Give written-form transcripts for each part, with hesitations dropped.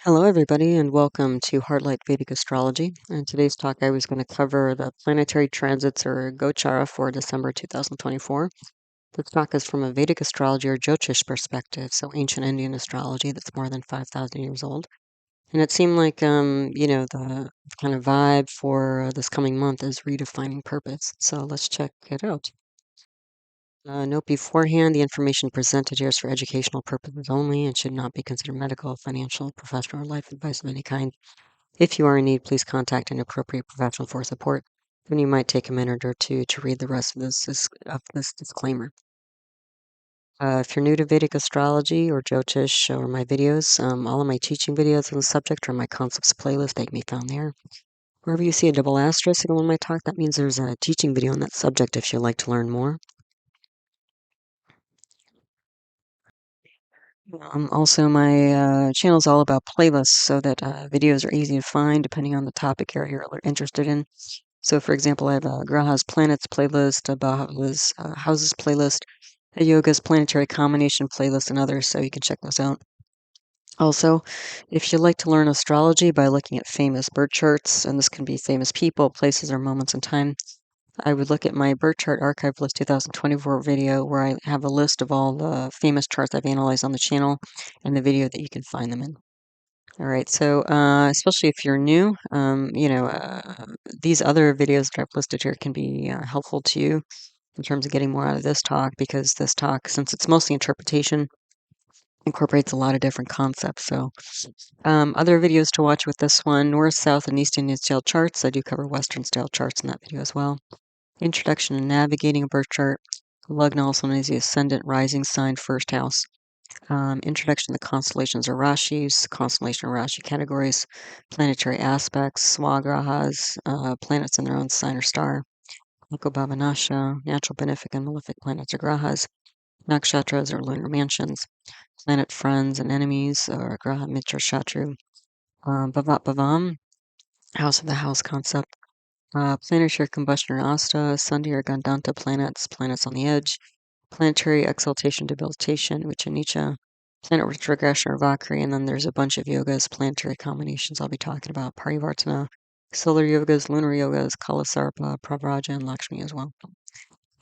Hello, everybody, and welcome to Heartlight Vedic Astrology. In today's talk, I was going to cover the planetary transits or Gochara for December 2024. This talk is from a Vedic astrology or Jyotish perspective, so ancient Indian astrology that's more than 5,000 years old. And it seemed like, the kind of vibe for this coming month is redefining purpose. So let's check it out. Note beforehand, the information presented here is for educational purposes only and should not be considered medical, financial, professional, or life advice of any kind. If you are in need, please contact an appropriate professional for support. Then you might take a minute or two to read the rest of this disclaimer. If you're new to Vedic astrology or Jyotish or my videos, all of my teaching videos on the subject are my concepts playlist. They can be found there. Wherever you see a double asterisk in one of my talk, that means there's a teaching video on that subject if you'd like to learn more. Also, my channel is all about playlists so that videos are easy to find depending on the topic area you're interested in. So, for example, I have a Graha's Planets playlist, a Bhava's Houses playlist, a Yoga's Planetary Combination playlist, and others, so you can check those out. Also, if you'd like to learn astrology by looking at famous birth charts, and this can be famous people, places, or moments in time, I would look at my birth chart archive list 2024 video where I have a list of all the famous charts I've analyzed on the channel and the video that you can find them in. All right, so especially if you're new, these other videos that I've listed here can be helpful to you in terms of getting more out of this talk because this talk, since it's mostly interpretation, incorporates a lot of different concepts. So other videos to watch with this one, North, South, and East Indian style charts. I do cover Western style charts in that video as well. Introduction to navigating a birth chart. Lugna, also known as the ascendant rising sign, first house. Introduction to the constellations or rashis, constellation or rashi categories, planetary aspects, swagrahas, planets in their own sign or star, nashaya, natural benefic and malefic planets or grahas, nakshatras or lunar mansions, planet friends and enemies or graha, mitra, shatru, bhavat, bhavam, house of the house concept, planetary combustion or asta, sandhi or gandanta planets, planets on the edge, planetary exaltation, debilitation, which are nicha, planet retrogression or vakri, and then there's a bunch of yogas, planetary combinations I'll be talking about, parivartana, solar yogas, lunar yogas, kala, sarpa, pravraja, and Lakshmi as well.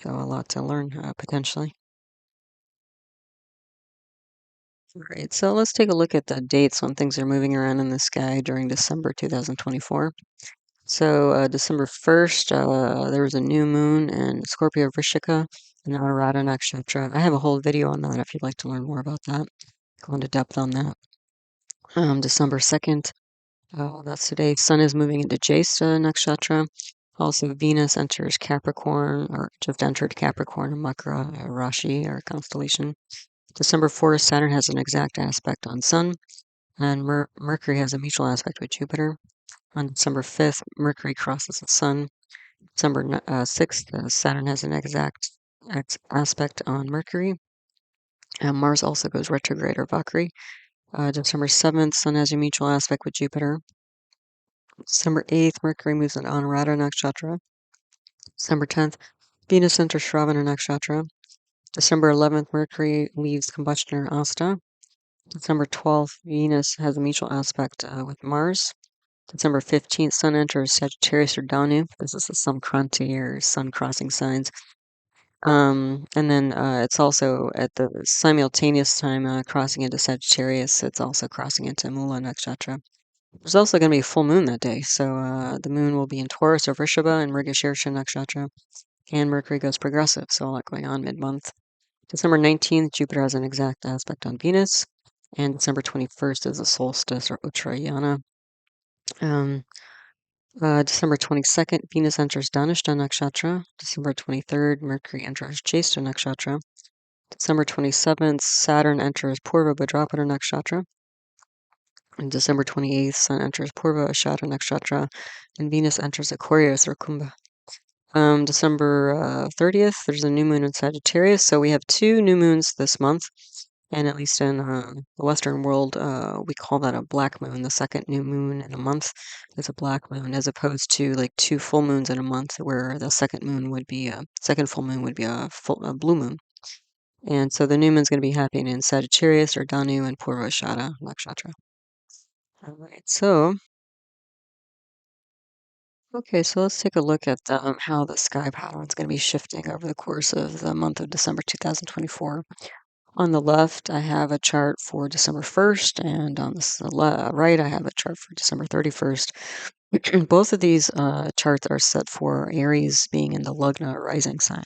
So a lot to learn potentially. All right, so let's take a look at the dates when things are moving around in the sky during December 2024. So December 1st, there was a new moon in Scorpio Vrishika in Anuradha Nakshatra. I have a whole video on that if you'd like to learn more about that. Go into depth on that. December 2nd, that's today. Sun is moving into Jyesta Nakshatra. Also, Venus enters Capricorn, or just entered Capricorn and Makara Rashi, or constellation. December 4th, Saturn has an exact aspect on Sun, and Mercury has a mutual aspect with Jupiter. On December 5th, Mercury crosses the Sun. December 6th, Saturn has an exact aspect on Mercury. Mars also goes retrograde or vakri. December 7th, Sun has a mutual aspect with Jupiter. December 8th, Mercury moves into Anuradha Nakshatra. December 10th, Venus enters Shravana Nakshatra. December 11th, Mercury leaves combustion or asta. December 12th, Venus has a mutual aspect with Mars. December 15th, Sun enters Sagittarius or Danu. This is the samkranti or sun crossing signs. And then it's also at the simultaneous time crossing into Sagittarius. It's also crossing into Mula Nakshatra. There's also going to be a full moon that day. So the moon will be in Taurus or Vrishabha and Mrigashirsha Nakshatra. And Mercury goes progressive. So a lot going on mid-month. December 19th, Jupiter has an exact aspect on Venus. And December 21st is the solstice or Uttarayana. December 22nd, Venus enters Dhanishta Nakshatra. December 23rd, Mercury enters Jyesta Nakshatra. December 27th, Saturn enters Purva Bhadrapada Nakshatra. And December 28th, Sun enters Purva Ashada Nakshatra. And Venus enters Aquarius or Kumbha. December 30th, there's a new moon in Sagittarius. So we have two new moons this month. And at least in the Western world, we call that a black moon. The second new moon in a month is a black moon, as opposed to like two full moons in a month, where the second full moon would be a blue moon. And so the new moon's going to be happening in Sagittarius or Danu and Purvashada Nakshatra. All right, so okay, so let's take a look at how the sky pattern is going to be shifting over the course of the month of December 2024. On the left, I have a chart for December 1st, and on the right, I have a chart for December 31st. Both of these charts are set for Aries being in the Lugna or rising sign.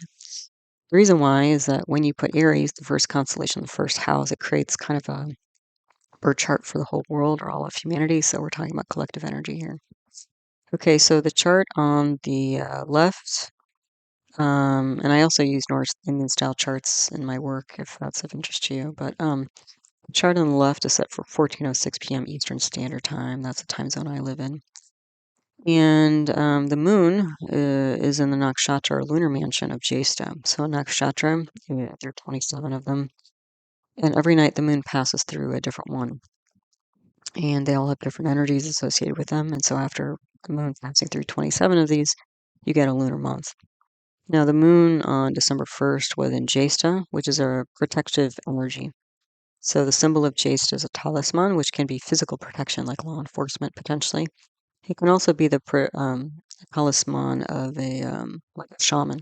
The reason why is that when you put Aries, the first constellation, the first house, it creates kind of a birth chart for the whole world or all of humanity. So we're talking about collective energy here. Okay, so the chart on the left, and I also use North Indian style charts in my work if that's of interest to you. But the chart on the left is set for 14:06 p.m. Eastern Standard Time. That's the time zone I live in. And the moon is in the nakshatra or lunar mansion of Jyesta. So nakshatra, there are 27 of them. And every night the moon passes through a different one. And they all have different energies associated with them. And so after the moon passing through 27 of these, you get a lunar month. Now, the moon on December 1st was in Jyesta, which is a protective energy. So the symbol of Jyesta is a talisman, which can be physical protection, like law enforcement potentially. It can also be the talisman of like a shaman.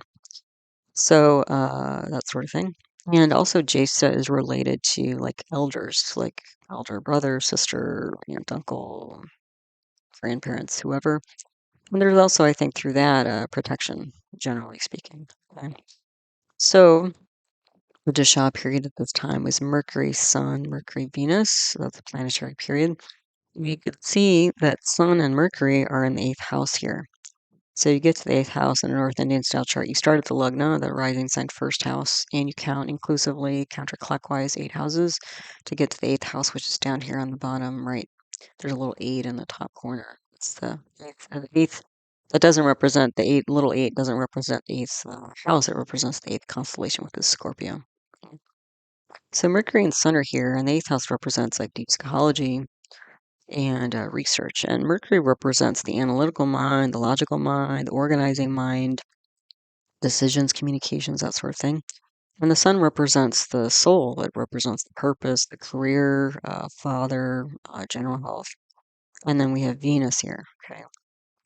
So that sort of thing. And also, Jyesta is related to like elders, like elder brother, sister, aunt, uncle, grandparents, whoever. And there's also, I think, through that protection, generally speaking. Okay. So the Dasha period at this time was Mercury, Sun, Mercury, Venus. So that's a planetary period. We could see that Sun and Mercury are in the eighth house here. So you get to the eighth house in a North Indian style chart. You start at the Lugna, the rising sign first house, and you count inclusively counterclockwise 8 houses to get to the eighth house, which is down here on the bottom right. There's a little 8 in the top corner. It's the eighth. That doesn't represent the eight. Little 8 doesn't represent the eighth house. It represents the eighth constellation, which is Scorpio. So Mercury and Sun are here, and the eighth house represents like deep psychology and research. And Mercury represents the analytical mind, the logical mind, the organizing mind, decisions, communications, that sort of thing. And the Sun represents the soul. It represents the purpose, the career, father, general health. And then we have Venus here. Okay.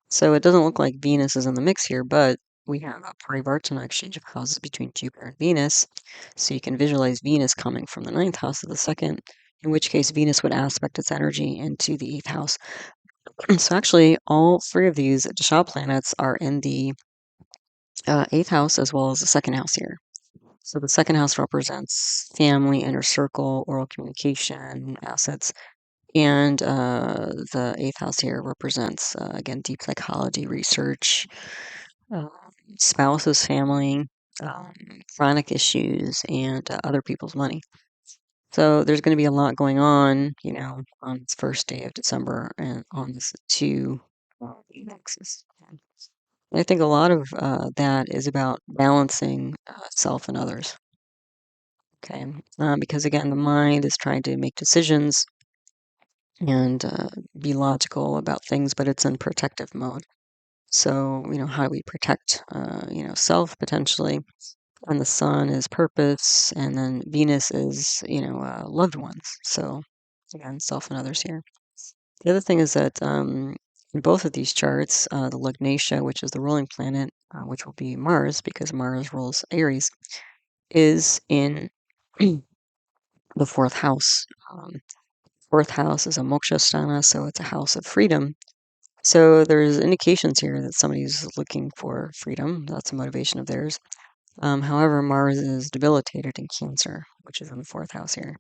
So it doesn't look like Venus is in the mix here, but we have a parivartana exchange of houses between Jupiter and Venus. So you can visualize Venus coming from the ninth house of the second, in which case Venus would aspect its energy into the eighth house. So actually, all three of these Dasha planets are in the eighth house as well as the second house here. So the second house represents family, inner circle, oral communication, assets. And the eighth house here represents, again, deep psychology, research, uh, spouses, family, chronic issues, and other people's money. So there's going to be a lot going on, on this first day of December and on this two axis. I think a lot of that is about balancing self and others. Okay, because again, the mind is trying to make decisions and be logical about things, but it's in protective mode. So, how do we protect, self potentially? And the sun is purpose, and then Venus is, loved ones. So, again, self and others here. The other thing is that in both of these charts, the Lugnatia, which is the ruling planet, which will be Mars, because Mars rules Aries, is in the fourth house. Fourth house is a moksha sthana, so it's a house of freedom. So there's indications here that somebody's looking for freedom. That's a motivation of theirs. However, Mars is debilitated in Cancer, which is in the fourth house here.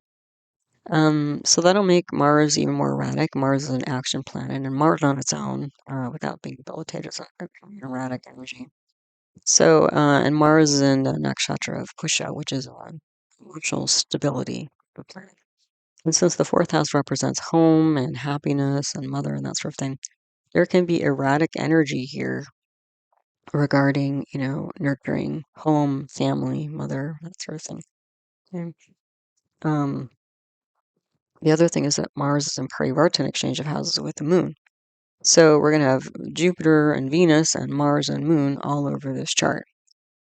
So that'll make Mars even more erratic. Mars is an action planet, and Mars on its own, without being debilitated, is an erratic energy. So, and Mars is in the nakshatra of Pusha, which is emotional stability of the planet. And since the fourth house represents home and happiness and mother and that sort of thing, there can be erratic energy here regarding, nurturing home, family, mother, that sort of thing. Okay. The other thing is that Mars is in parivartana exchange of houses with the moon. So we're going to have Jupiter and Venus and Mars and moon all over this chart.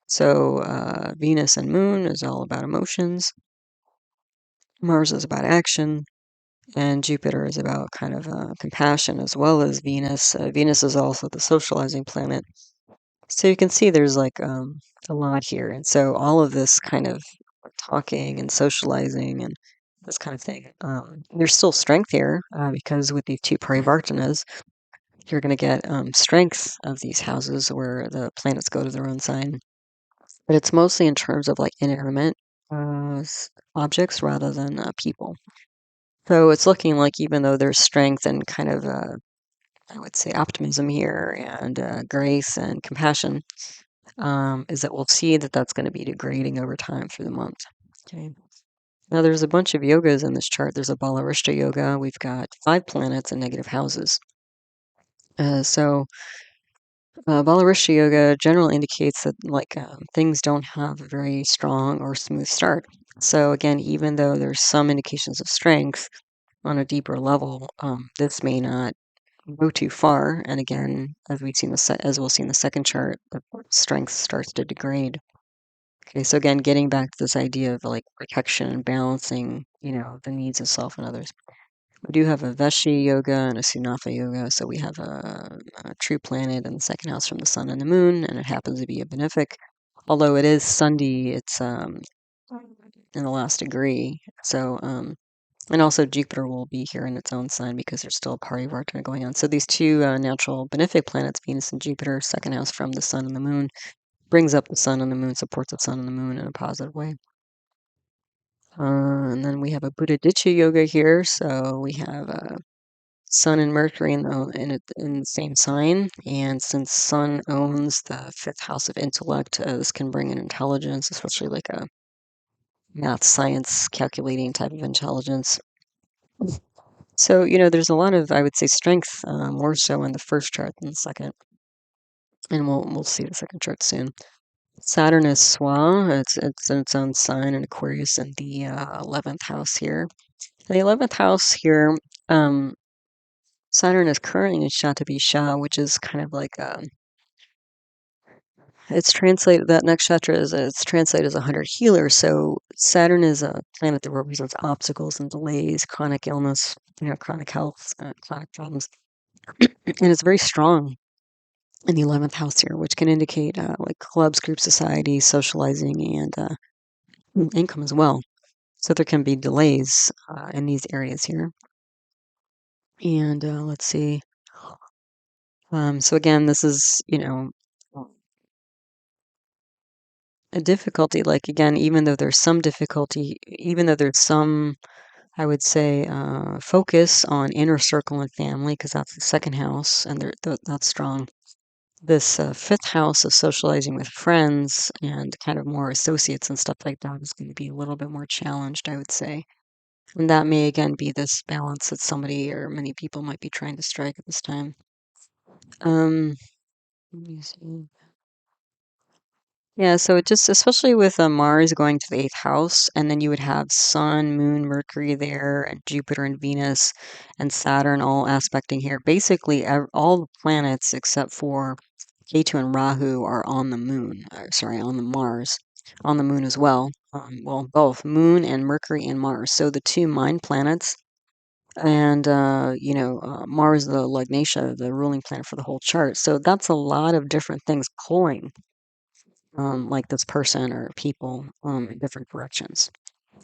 So Venus and moon is all about emotions. Mars is about action. And Jupiter is about kind of compassion as well as Venus. Venus is also the socializing planet. So you can see there's like a lot here. And so all of this kind of talking and socializing and this kind of thing. There's still strength here because with these two parivartanas, you're going to get strength of these houses where the planets go to their own sign. But it's mostly in terms of like inanimate objects rather than people. So it's looking like even though there's strength and kind of, I would say, optimism here and grace and compassion, is that we'll see that that's going to be degrading over time through the month. Okay. Now there's a bunch of yogas in this chart. There's a Balarishta yoga. We've got 5 planets in negative houses. So Balarishta yoga generally indicates that like things don't have a very strong or smooth start. So again, even though there's some indications of strength on a deeper level, this may not go too far. And again, as we'll see in the second chart, the strength starts to degrade. Okay, so again, getting back to this idea of like protection and balancing, the needs of self and others. We do have a Veshi yoga and a Sunafa yoga. So we have a true planet in the second house from the sun and the moon, and it happens to be a benefic. Although it is sandhi, it's in the last degree. So, and also Jupiter will be here in its own sign because there's still a parivartana going on. So these two natural benefic planets, Venus and Jupiter, second house from the sun and the moon, brings up the sun and the moon, supports the sun and the moon in a positive way. And then we have a budhaditya yoga here. So we have Sun and Mercury in the same sign, and since Sun owns the fifth house of intellect, this can bring in intelligence, especially like a math, science, calculating type of intelligence. So there's a lot of, I would say, strength more so in the first chart than the second, and we'll see the second chart soon. Saturn is Swa. It's in its own sign in Aquarius in the 11th house here. The 11th house here. Saturn is currently in Shatabisha, which is kind of like it's translated that nakshatra is it's translated as a 100 healer. So Saturn is a planet that represents obstacles and delays, chronic illness, chronic health, chronic problems, and it's very strong in the 11th house here, which can indicate like clubs, group society, socializing, and income as well. So there can be delays in these areas here. And let's see. So again, this is a difficulty. Like again, even though there's some difficulty, even though there's some, I would say, focus on inner circle and family, because that's the second house, and that's strong. This fifth house of socializing with friends and kind of more associates and stuff like that is going to be a little bit more challenged, I would say. And that may again be this balance that somebody or many people might be trying to strike at this time. Let me see. Yeah, so it just, especially with Mars going to the eighth house, and then you would have Sun, Moon, Mercury there, and Jupiter and Venus and Saturn all aspecting here. Basically, all the planets except for Ketu and Rahu are on the Moon. Sorry, on the Mars, on the Moon as well. Well, both Moon and Mercury and Mars. So the two mind planets, and Mars, the Lugnatia, the ruling planet for the whole chart. So that's a lot of different things pulling like this person or people in different directions.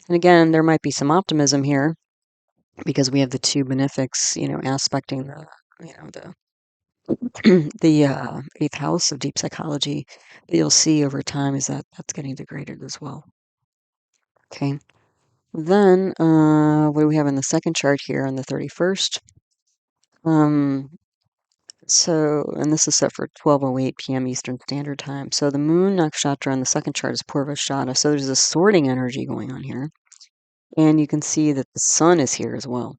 And again, there might be some optimism here because we have the two benefics, aspecting the eighth house of deep psychology. But you'll see over time is that that's getting degraded as well. Okay. Then what do we have in the second chart here on the 31st? And this is set for 12:08 p.m. Eastern Standard Time. So the moon nakshatra on the second chart is Purvashada. So there's a sorting energy going on here. And you can see that the sun is here as well.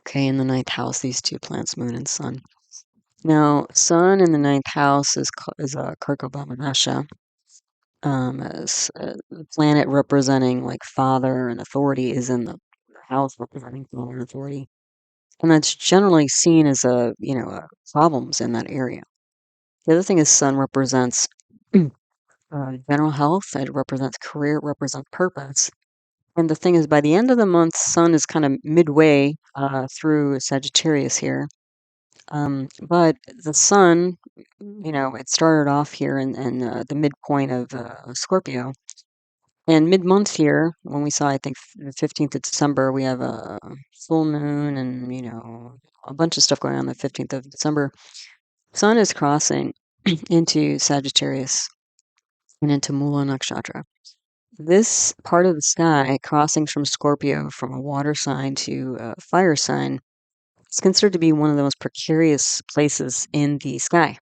Okay, in the ninth house, these two planets, moon and sun. Now, sun in the ninth house is a karako nasha, as the planet representing like father and authority is in the house representing father and authority. And that's generally seen as problems in that area. The other thing is sun represents general health. It represents career. It represents purpose. And the thing is, by the end of the month, Sun is kind of midway through Sagittarius here. But the Sun, it started off here in the midpoint of Scorpio. And mid-month here, when we saw, I think, the 15th of December, we have a full moon and, a bunch of stuff going on the 15th of December. Sun is crossing into Sagittarius and into Mula Nakshatra. This part of the sky, crossing from Scorpio, from a water sign to a fire sign, is considered to be one of the most precarious places in the sky.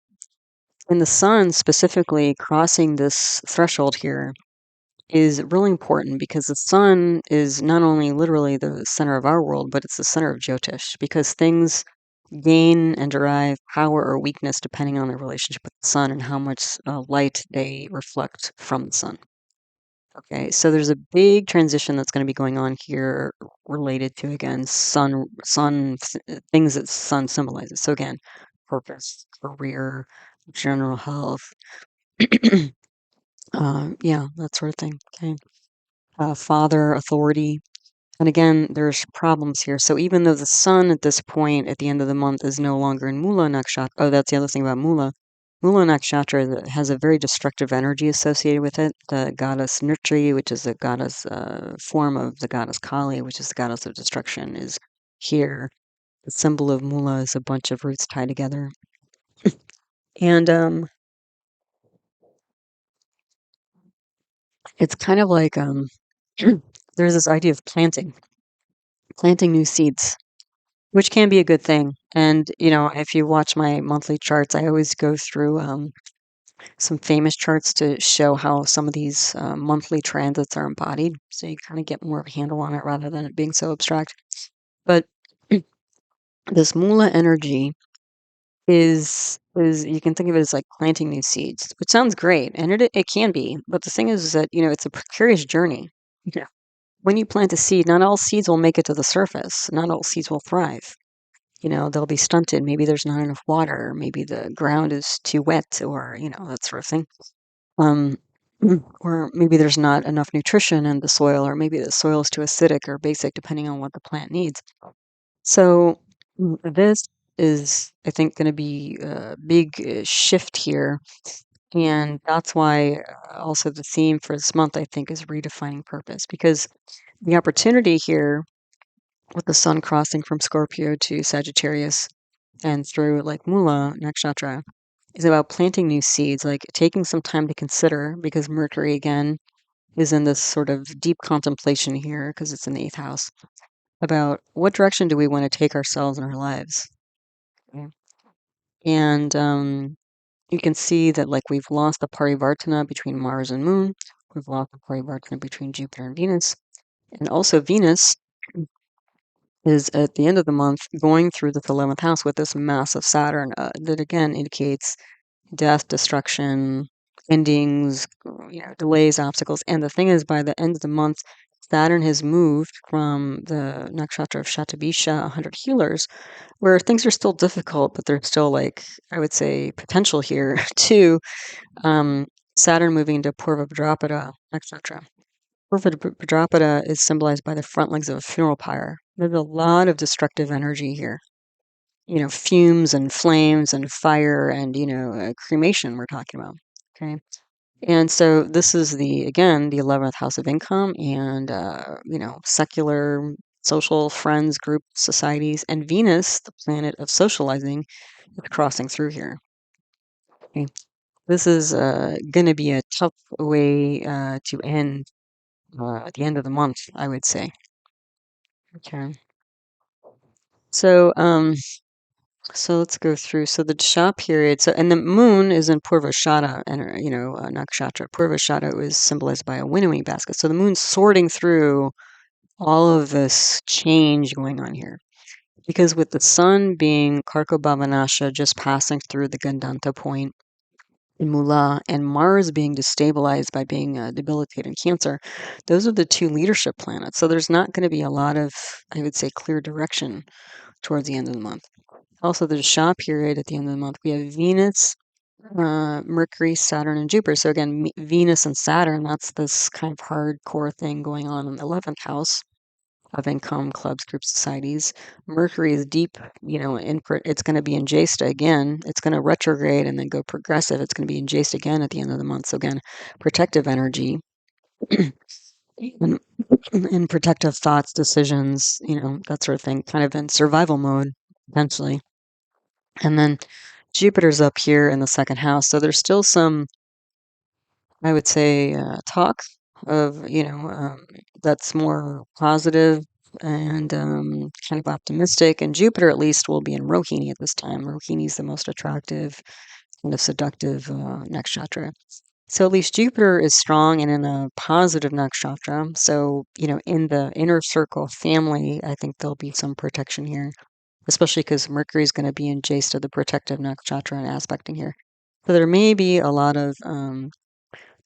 And the Sun specifically crossing this threshold here is really important because the Sun is not only literally the center of our world, but it's the center of Jyotish, because things gain and derive power or weakness depending on their relationship with the Sun and how much light they reflect from the Sun. Okay, so there's a big transition that's going to be going on here related to, again, things that Sun symbolizes. So again, purpose, career, general health, yeah, that sort of thing. Okay, father, authority, and again, there's problems here. So even though the Sun at this point, at the end of the month, is no longer in Mula Nakshatra. Oh, that's the other thing about Mula. Mula Nakshatra has a very destructive energy associated with it. The goddess Nritri, which is the goddess form of the goddess Kali, which is the goddess of destruction, is here. The symbol of Mula is a bunch of roots tied together. And it's kind of like there's this idea of planting new seeds, which can be a good thing. And, if you watch my monthly charts, I always go through some famous charts to show how some of these monthly transits are embodied. So you kind of get more of a handle on it rather than it being so abstract. But this mula energy is you can think of it as like planting new seeds, which sounds great. And it can be. But the thing is that, it's a precarious journey. Yeah. When you plant a seed, not all seeds will make it to the surface. Not all seeds will thrive. They'll be stunted. Maybe there's not enough water. Maybe the ground is too wet, or, that sort of thing. Um, or maybe there's not enough nutrition in the soil, or maybe the soil is too acidic or basic, depending on what the plant needs. So this is, I think, going to be a big shift here. And that's why also the theme for this month, I think, is redefining purpose, because the opportunity here with the Sun crossing from Scorpio to Sagittarius and through like Mula Nakshatra is about planting new seeds, like taking some time to consider, because Mercury again is in this sort of deep contemplation here because it's in the 8th house, about what direction do we want to take ourselves in our lives. Okay. And you can see that like we've lost the parivartana between Mars and Moon. We've lost the parivartana between Jupiter and Venus. And also Venus is at the end of the month going through this 11th house with this massive Saturn that again indicates death, destruction, endings, delays, obstacles. And the thing is, by the end of the month, Saturn has moved from the nakshatra of Shatabisha, 100 healers, where things are still difficult, but there's still, like, I would say, potential here, to Saturn moving into Purva Bhadrapada nakshatra. Purva Bhadrapada is symbolized by the front legs of a funeral pyre. There's a lot of destructive energy here. Fumes and flames and fire and, cremation we're talking about. Okay. And so this is again, the 11th house of income and, secular, social, friends, group, societies, and Venus, the planet of socializing, is crossing through here. Okay. This is going to be a tough way to end at the end of the month, I would say. Okay. So, so let's go through. So the Dasha period. So, and the moon is in Purvashada, and nakshatra. Purvashada is symbolized by a winnowing basket. So the moon's sorting through all of this change going on here, because with the sun being Karko Bhavanasha, just passing through the Gandanta point in Mula, and Mars being destabilized by being debilitated in Cancer, those are the two leadership planets. So there's not going to be a lot of, I would say, clear direction towards the end of the month. Also, the Dasha period at the end of the month, we have Venus Mercury, Saturn, and Jupiter. So again, Venus and Saturn, that's this kind of hardcore thing going on in the 11th house of income, clubs, groups, societies. Mercury is deep, it's going to be in Jesta again. It's going to retrograde and then go progressive. It's going to be in Jesta again at the end of the month. So again, protective energy and, and protective thoughts, decisions, that sort of thing, kind of in survival mode, potentially. And then Jupiter's up here in the second house. So there's still some, I would say, talk of, that's more positive and kind of optimistic. And Jupiter, at least, will be in Rohini at this time. Rohini is the most attractive, kind of seductive nakshatra. So at least Jupiter is strong and in a positive nakshatra. So, in the inner circle family, I think there'll be some protection here, especially because Mercury is going to be in Jesta, the protective nakshatra, and aspecting here. So there may be a lot of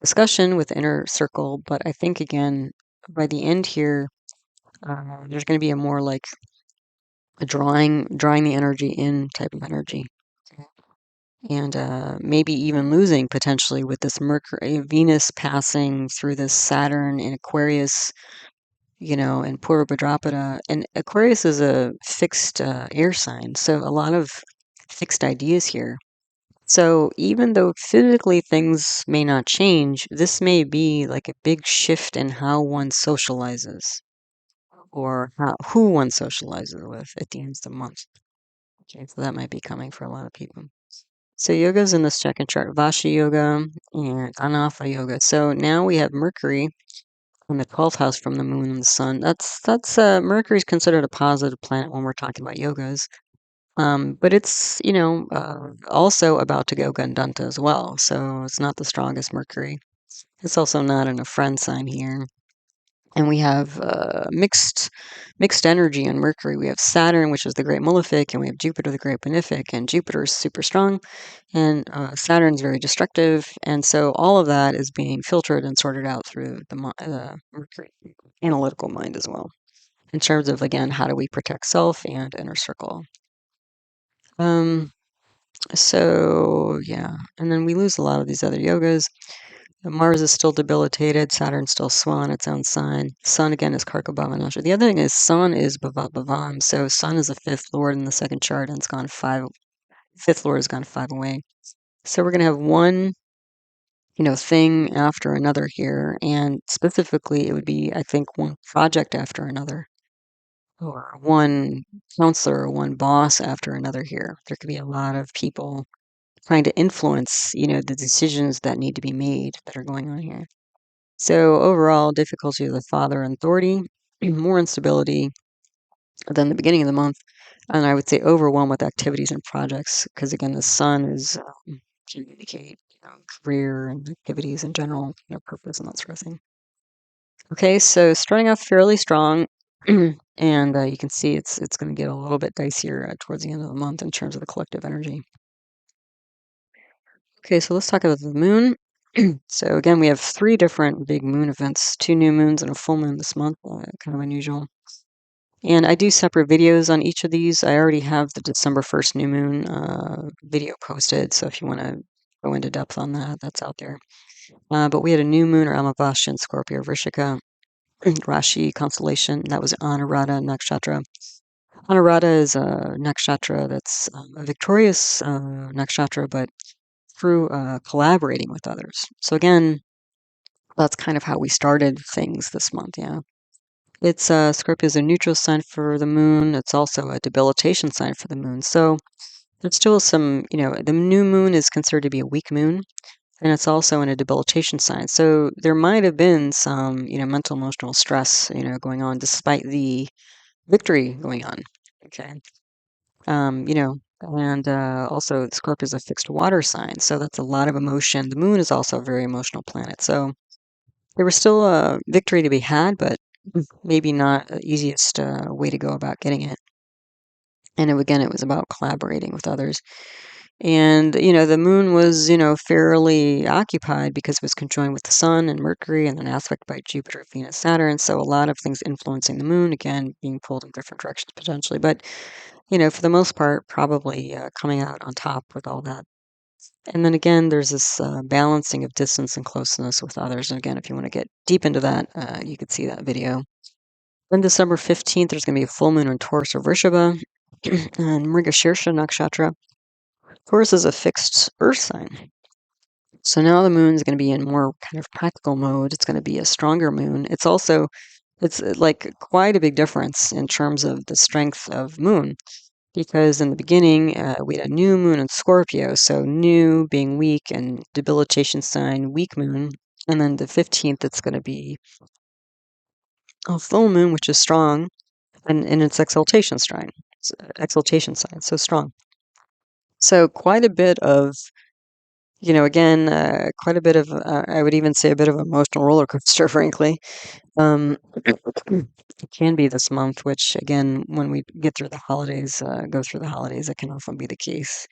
discussion with inner circle, but I think again by the end here, there's going to be a more like a drawing the energy in type of energy, and maybe even losing potentially with this Mercury, Venus passing through this Saturn in Aquarius, and Purva Bhadrapada, and Aquarius is a fixed air sign, so a lot of fixed ideas here. So even though physically things may not change, this may be like a big shift in how one socializes or who one socializes with at the end of the month. Okay, so that might be coming for a lot of people. So yoga's in this second chart, Vasha Yoga and Anafa Yoga. So now we have Mercury in the 12th house from the moon and the sun. That's Mercury's considered a positive planet when we're talking about yogas. But it's, also about to go Gandanta as well. So it's not the strongest Mercury. It's also not in a friend sign here. And we have mixed energy on Mercury. We have Saturn, which is the great malefic, and we have Jupiter, the great benefic. And Jupiter is super strong, and Saturn's very destructive. And so all of that is being filtered and sorted out through the Mercury analytical mind as well, in terms of, again, how do we protect self and inner circle. So yeah, and then we lose a lot of these other yogas. Mars is still debilitated. Saturn's still swung its own sign. Sun again is karako, bhava, nashaya. The other thing is Sun is bhavat, bhavam. So Sun is the fifth lord in the second chart, and it's gone five. Fifth lord has gone 5 away. So we're gonna have one, thing after another here, and specifically, it would be, I think, one project after another, or one counselor, or one boss after another here. There could be a lot of people trying to influence, the decisions that need to be made that are going on here. So overall, difficulty of the father and authority, more instability than the beginning of the month, and I would say overwhelmed with activities and projects, because again, the sun is communicate, career and activities in general, purpose and that sort of thing. Okay, so starting off fairly strong, and you can see it's going to get a little bit dicier towards the end of the month in terms of the collective energy. Okay, so let's talk about the moon. So again, we have 3 different big moon events, 2 new moons and a full moon this month, kind of unusual. And I do separate videos on each of these. I already have the December 1st new moon video posted, so if you want to go into depth on that, that's out there. But we had a new moon or Amavasya in Scorpio Vrishika, Rashi constellation. That was Anuradha nakshatra. Anuradha is a nakshatra that's a victorious nakshatra, but through collaborating with others. So again, that's kind of how we started things this month, yeah. It's Scorpio is a neutral sign for the moon. It's also a debilitation sign for the moon. So there's still some, the new moon is considered to be a weak moon, and it's also in a debilitation sign. So there might have been some, mental emotional stress, going on despite the victory going on. Okay. And also Scorpio is a fixed water sign, so that's a lot of emotion. The moon is also a very emotional planet. So there was still a victory to be had, but maybe not the easiest way to go about getting it. And again, it was about collaborating with others. And, the moon was, fairly occupied because it was conjoined with the sun and Mercury and an aspect by Jupiter, Venus, Saturn. So a lot of things influencing the moon, again, being pulled in different directions potentially. But, for the most part, probably coming out on top with all that. And then again, there's this balancing of distance and closeness with others. And again, if you want to get deep into that, you could see that video. Then December 15th, there's going to be a full moon in Taurus or Vrishabha and Mrigashirsha nakshatra. Taurus is a fixed earth sign. So now the moon's going to be in more kind of practical mode. It's going to be a stronger moon. It's like quite a big difference in terms of the strength of moon. Because in the beginning, we had a new moon in Scorpio, so new being weak and debilitation sign, weak moon. And then the 15th, it's going to be a full moon, which is strong, and in its exaltation sign. Exaltation sign, so strong. So quite a bit of, again, quite a bit of, I would even say a bit of emotional roller coaster, frankly. It can be this month, which again, when we get through the holidays, go through the holidays, it can often be the case.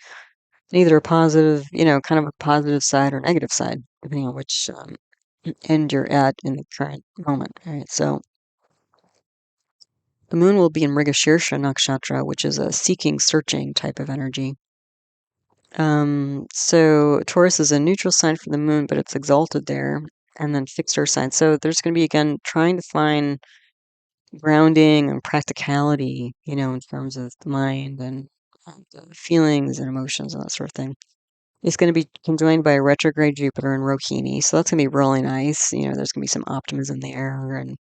Either a positive, kind of a positive side or negative side, depending on which end you're at in the current moment. All right, so the moon will be in Mrigashirsha nakshatra, which is a seeking, searching type of energy. So Taurus is a neutral sign for the moon, but it's exalted there, and then fixed earth sign. So there's going to be again trying to find grounding and practicality, in terms of the mind and the feelings and emotions and that sort of thing. It's going to be conjoined by a retrograde Jupiter in Rohini, so that's going to be really nice. There's going to be some optimism there and,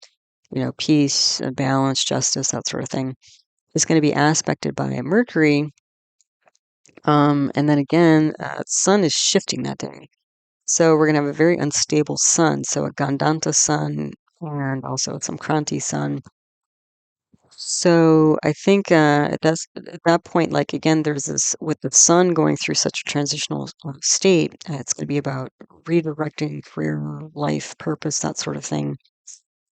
peace, balance, justice, that sort of thing. It's going to be aspected by Mercury. And then again, Sun is shifting that day. So we're going to have a very unstable Sun. So a gandanta Sun and also a samkranti Sun. So I think at that point, like again, there's this with the sun going through such a transitional state. It's going to be about redirecting career, life, purpose, that sort of thing.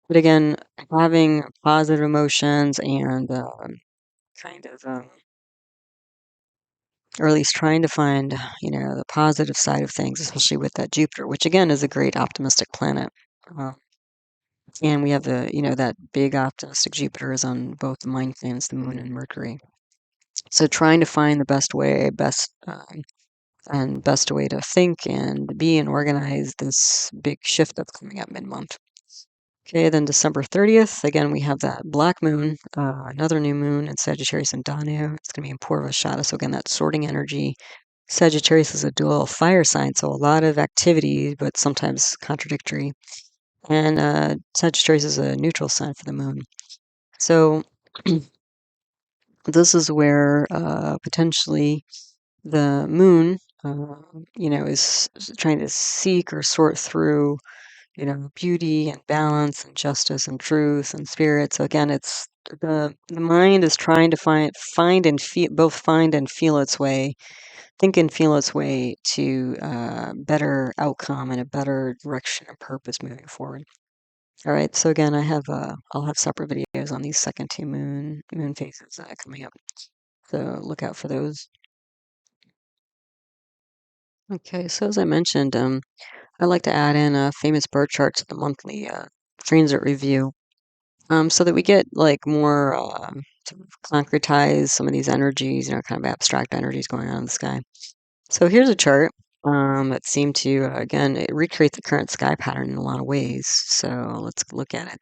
But again, having positive emotions and kind of, or at least trying to find, the positive side of things, especially with that Jupiter, which again is a great optimistic planet. And we have that big optimistic Jupiter is on both the mind planets, the moon and Mercury. So trying to find the best way, best way to think and be and organize this big shift that's coming up mid-month. Okay, then December 30th, again, we have that black moon, another new moon in Sagittarius and Danu. It's going to be in Purvashada. So again, that sorting energy. Sagittarius is a dual fire sign, so a lot of activity, but sometimes contradictory. And Sagittarius is a neutral sign for the moon. So this is where potentially the moon, is trying to seek or sort through, beauty and balance and justice and truth and spirit. So again, it's the mind is trying to find and feel, both find and feel its way, think and feel its way to better outcome and a better direction and purpose moving forward. All right. So again, I'll have separate videos on these second two moon phases coming up. So look out for those. Okay, so as I mentioned, I like to add in famous bird charts to the monthly transit review, so that we get like more sort of concretize some of these energies, kind of abstract energies going on in the sky. So here's a chart that seemed to again recreate the current sky pattern in a lot of ways. So let's look at it.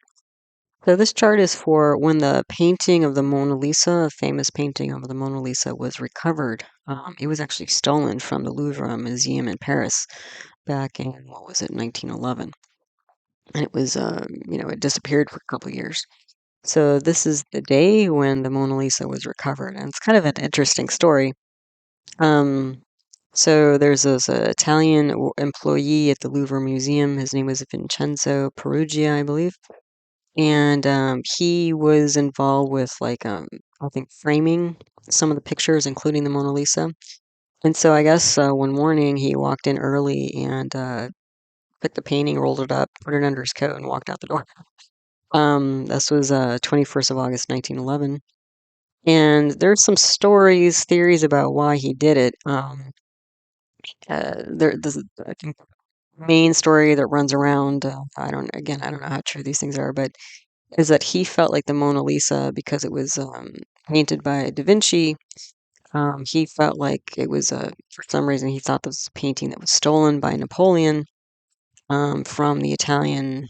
So this chart is for when the painting of the Mona Lisa, a famous painting of the Mona Lisa, was recovered. It was actually stolen from the Louvre Museum in Paris back in, what was it, 1911. And it was, it disappeared for a couple of years. So this is the day when the Mona Lisa was recovered. And it's kind of an interesting story. So there's this Italian employee at the Louvre Museum. His name was Vincenzo Perugia, I believe. And he was involved with I think framing some of the pictures, including the Mona Lisa. And so I guess one morning he walked in early and picked the painting, rolled it up, put it under his coat, and walked out the door. This was 21st of August, 1911. And there's some theories about why he did it. There's, I think, main story that runs around. I don't know how true these things are, but is that he felt like the Mona Lisa, because it was painted by Da Vinci, He felt like it was for some reason, he thought this was a painting that was stolen by Napoleon from the Italian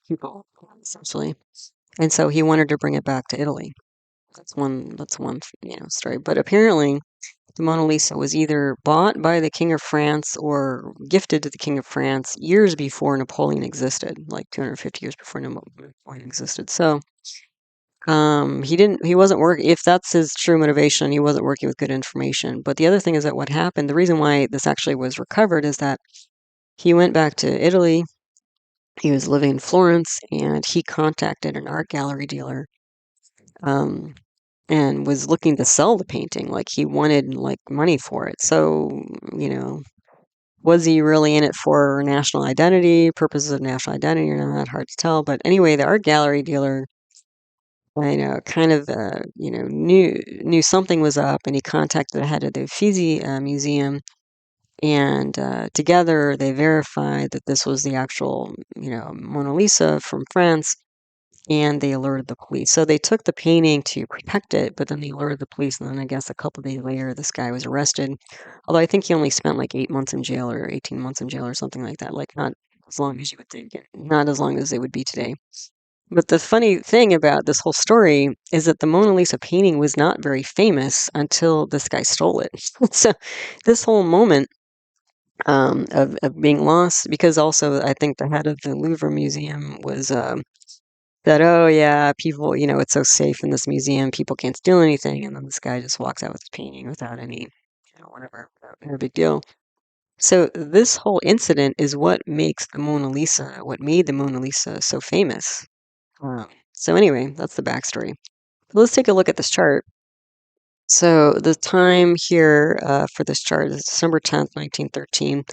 people, essentially. And so he wanted to bring it back to Italy. That's one story. But apparently, the Mona Lisa was either bought by the King of France or gifted to the King of France years before Napoleon existed, like 250 years before Napoleon existed. So he wasn't working, if that's his true motivation, he wasn't working with good information. But the other thing is that what happened, the reason why this actually was recovered is that he went back to Italy. He was living in Florence, and he contacted an art gallery dealer, um, and was looking to sell the painting. Like, he wanted, like, money for it. So, you know, was he really in it for national identity, purposes of national identity or not? Hard to tell. But anyway, the art gallery dealer, kind of, knew something was up, and he contacted the head of the Uffizi Museum, and together they verified that this was the actual, Mona Lisa from France, and they alerted the police. So they took the painting to protect it, but then they alerted the police, and then I guess a couple days later, this guy was arrested. Although I think he only spent like 8 months in jail or 18 months in jail or something like that. Like, not as long as you would think, not as long as it would be today. But the funny thing about this whole story is that the Mona Lisa painting was not very famous until this guy stole it. So this whole moment of being lost, because also I think the head of the Louvre Museum was that, oh yeah, people, it's so safe in this museum, people can't steal anything, and then this guy just walks out with his painting without any, whatever, no big deal. So this whole incident is what what made the Mona Lisa so famous. So anyway, that's the backstory. Let's take a look at this chart. So the time here for this chart is December 10th, 1913.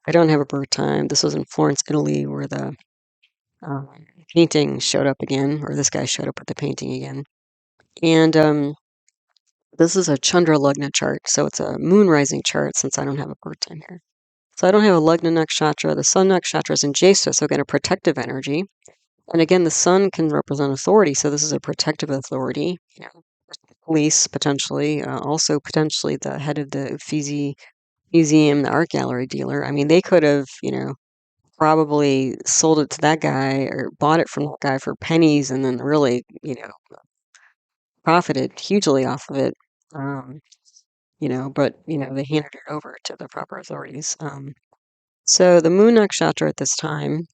I don't have a birth time. This was in Florence, Italy, where the um, painting showed up again, or this guy showed up with the painting again. And this is a Chandra Lagna chart, so it's a moon rising chart since I don't have a birth time here. So I don't have a Lagna nakshatra. The sun nakshatra is in Jyeshtha, so again, a protective energy. And again, the sun can represent authority, so this is a protective authority. Police, potentially, also potentially the head of the Uffizi Museum, the art gallery dealer. I mean, they could have, probably sold it to that guy or bought it from that guy for pennies and then really, profited hugely off of it. But, they handed it over to the proper authorities. So the moon nakshatra at this time,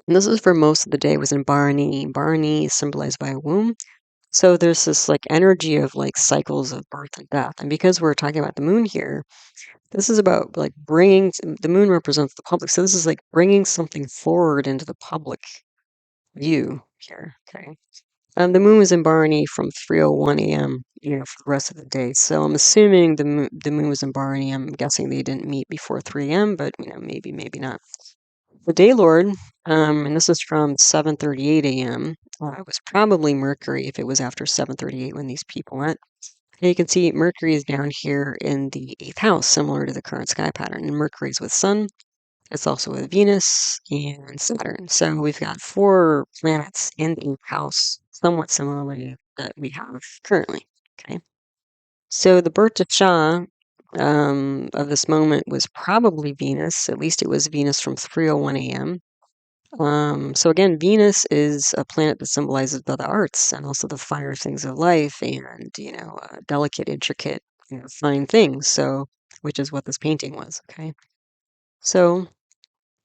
and this is for most of the day, was in Bharani. Bharani is symbolized by a womb. So there's this like energy of like cycles of birth and death. And because we're talking about the moon here, this is about like the moon represents the public. So this is like bringing something forward into the public view here. Okay. The moon was in Bharani from 3:01 a.m. For the rest of the day. So I'm assuming the moon was in Bharani. I'm guessing they didn't meet before 3 a.m., but maybe not. The day lord, and this is from 7:38 a.m. It was probably Mercury if it was after 7:38 when these people went. And you can see Mercury is down here in the 8th house, similar to the current sky pattern. And Mercury is with Sun. It's also with Venus and Saturn. So we've got 4 planets in the 8th house, somewhat similarly that we have currently. Okay. So the birth of Shah of this moment was probably Venus. At least it was Venus from 3:01 a.m. So again, Venus is a planet that symbolizes the arts and also the finer things of life and, delicate, intricate, fine things. So, which is what this painting was. Okay. So,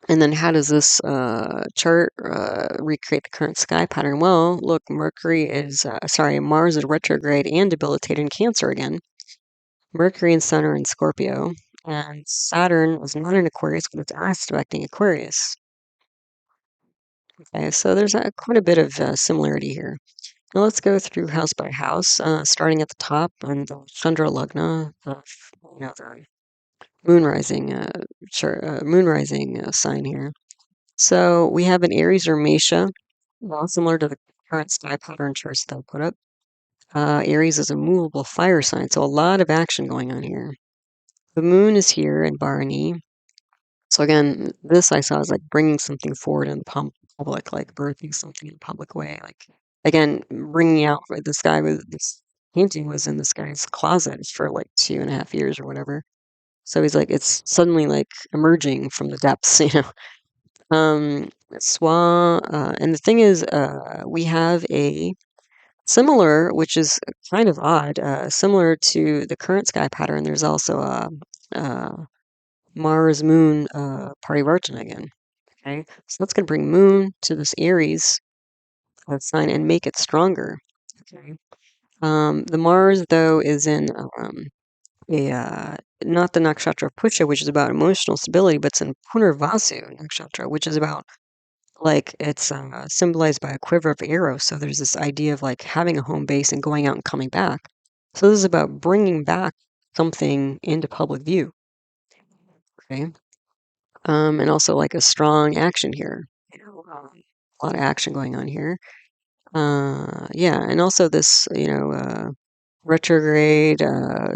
and then how does this chart recreate the current sky pattern? Well, look, Mars is retrograde and debilitated in Cancer again. Mercury and Sun are in Scorpio, and Saturn was not in Aquarius, but it's aspecting Aquarius. Okay, so there's quite a bit of similarity here. Now let's go through house by house, starting at the top on the Chandra Lagna, the moon rising, sign here. So we have an Aries or Mesha, well, similar to the current sky pattern charts that I put up. Aries is a movable fire sign, so a lot of action going on here. The moon is here in Bharani. So again, this I saw as like bringing something forward in the public, like birthing something in a public way. Like, again, bringing out this guy with this painting was in this guy's closet for like 2.5 years or whatever. So he's like, it's suddenly like emerging from the depths, you know. And the thing is, we have a similar, which is kind of odd, similar to the current sky pattern. There's also a, Mars Moon parivartana again. Okay, so that's going to bring Moon to this Aries sign and make it stronger. Okay, the Mars though is in a not the nakshatra of Pusha, which is about emotional stability, but it's in Punarvasu nakshatra, which is about like it's symbolized by a quiver of arrows. So there's this idea of like having a home base and going out and coming back. So this is about bringing back something into public view. Okay, and also like a strong action here. You know, a lot of action going on here. Yeah, and also this, retrograde,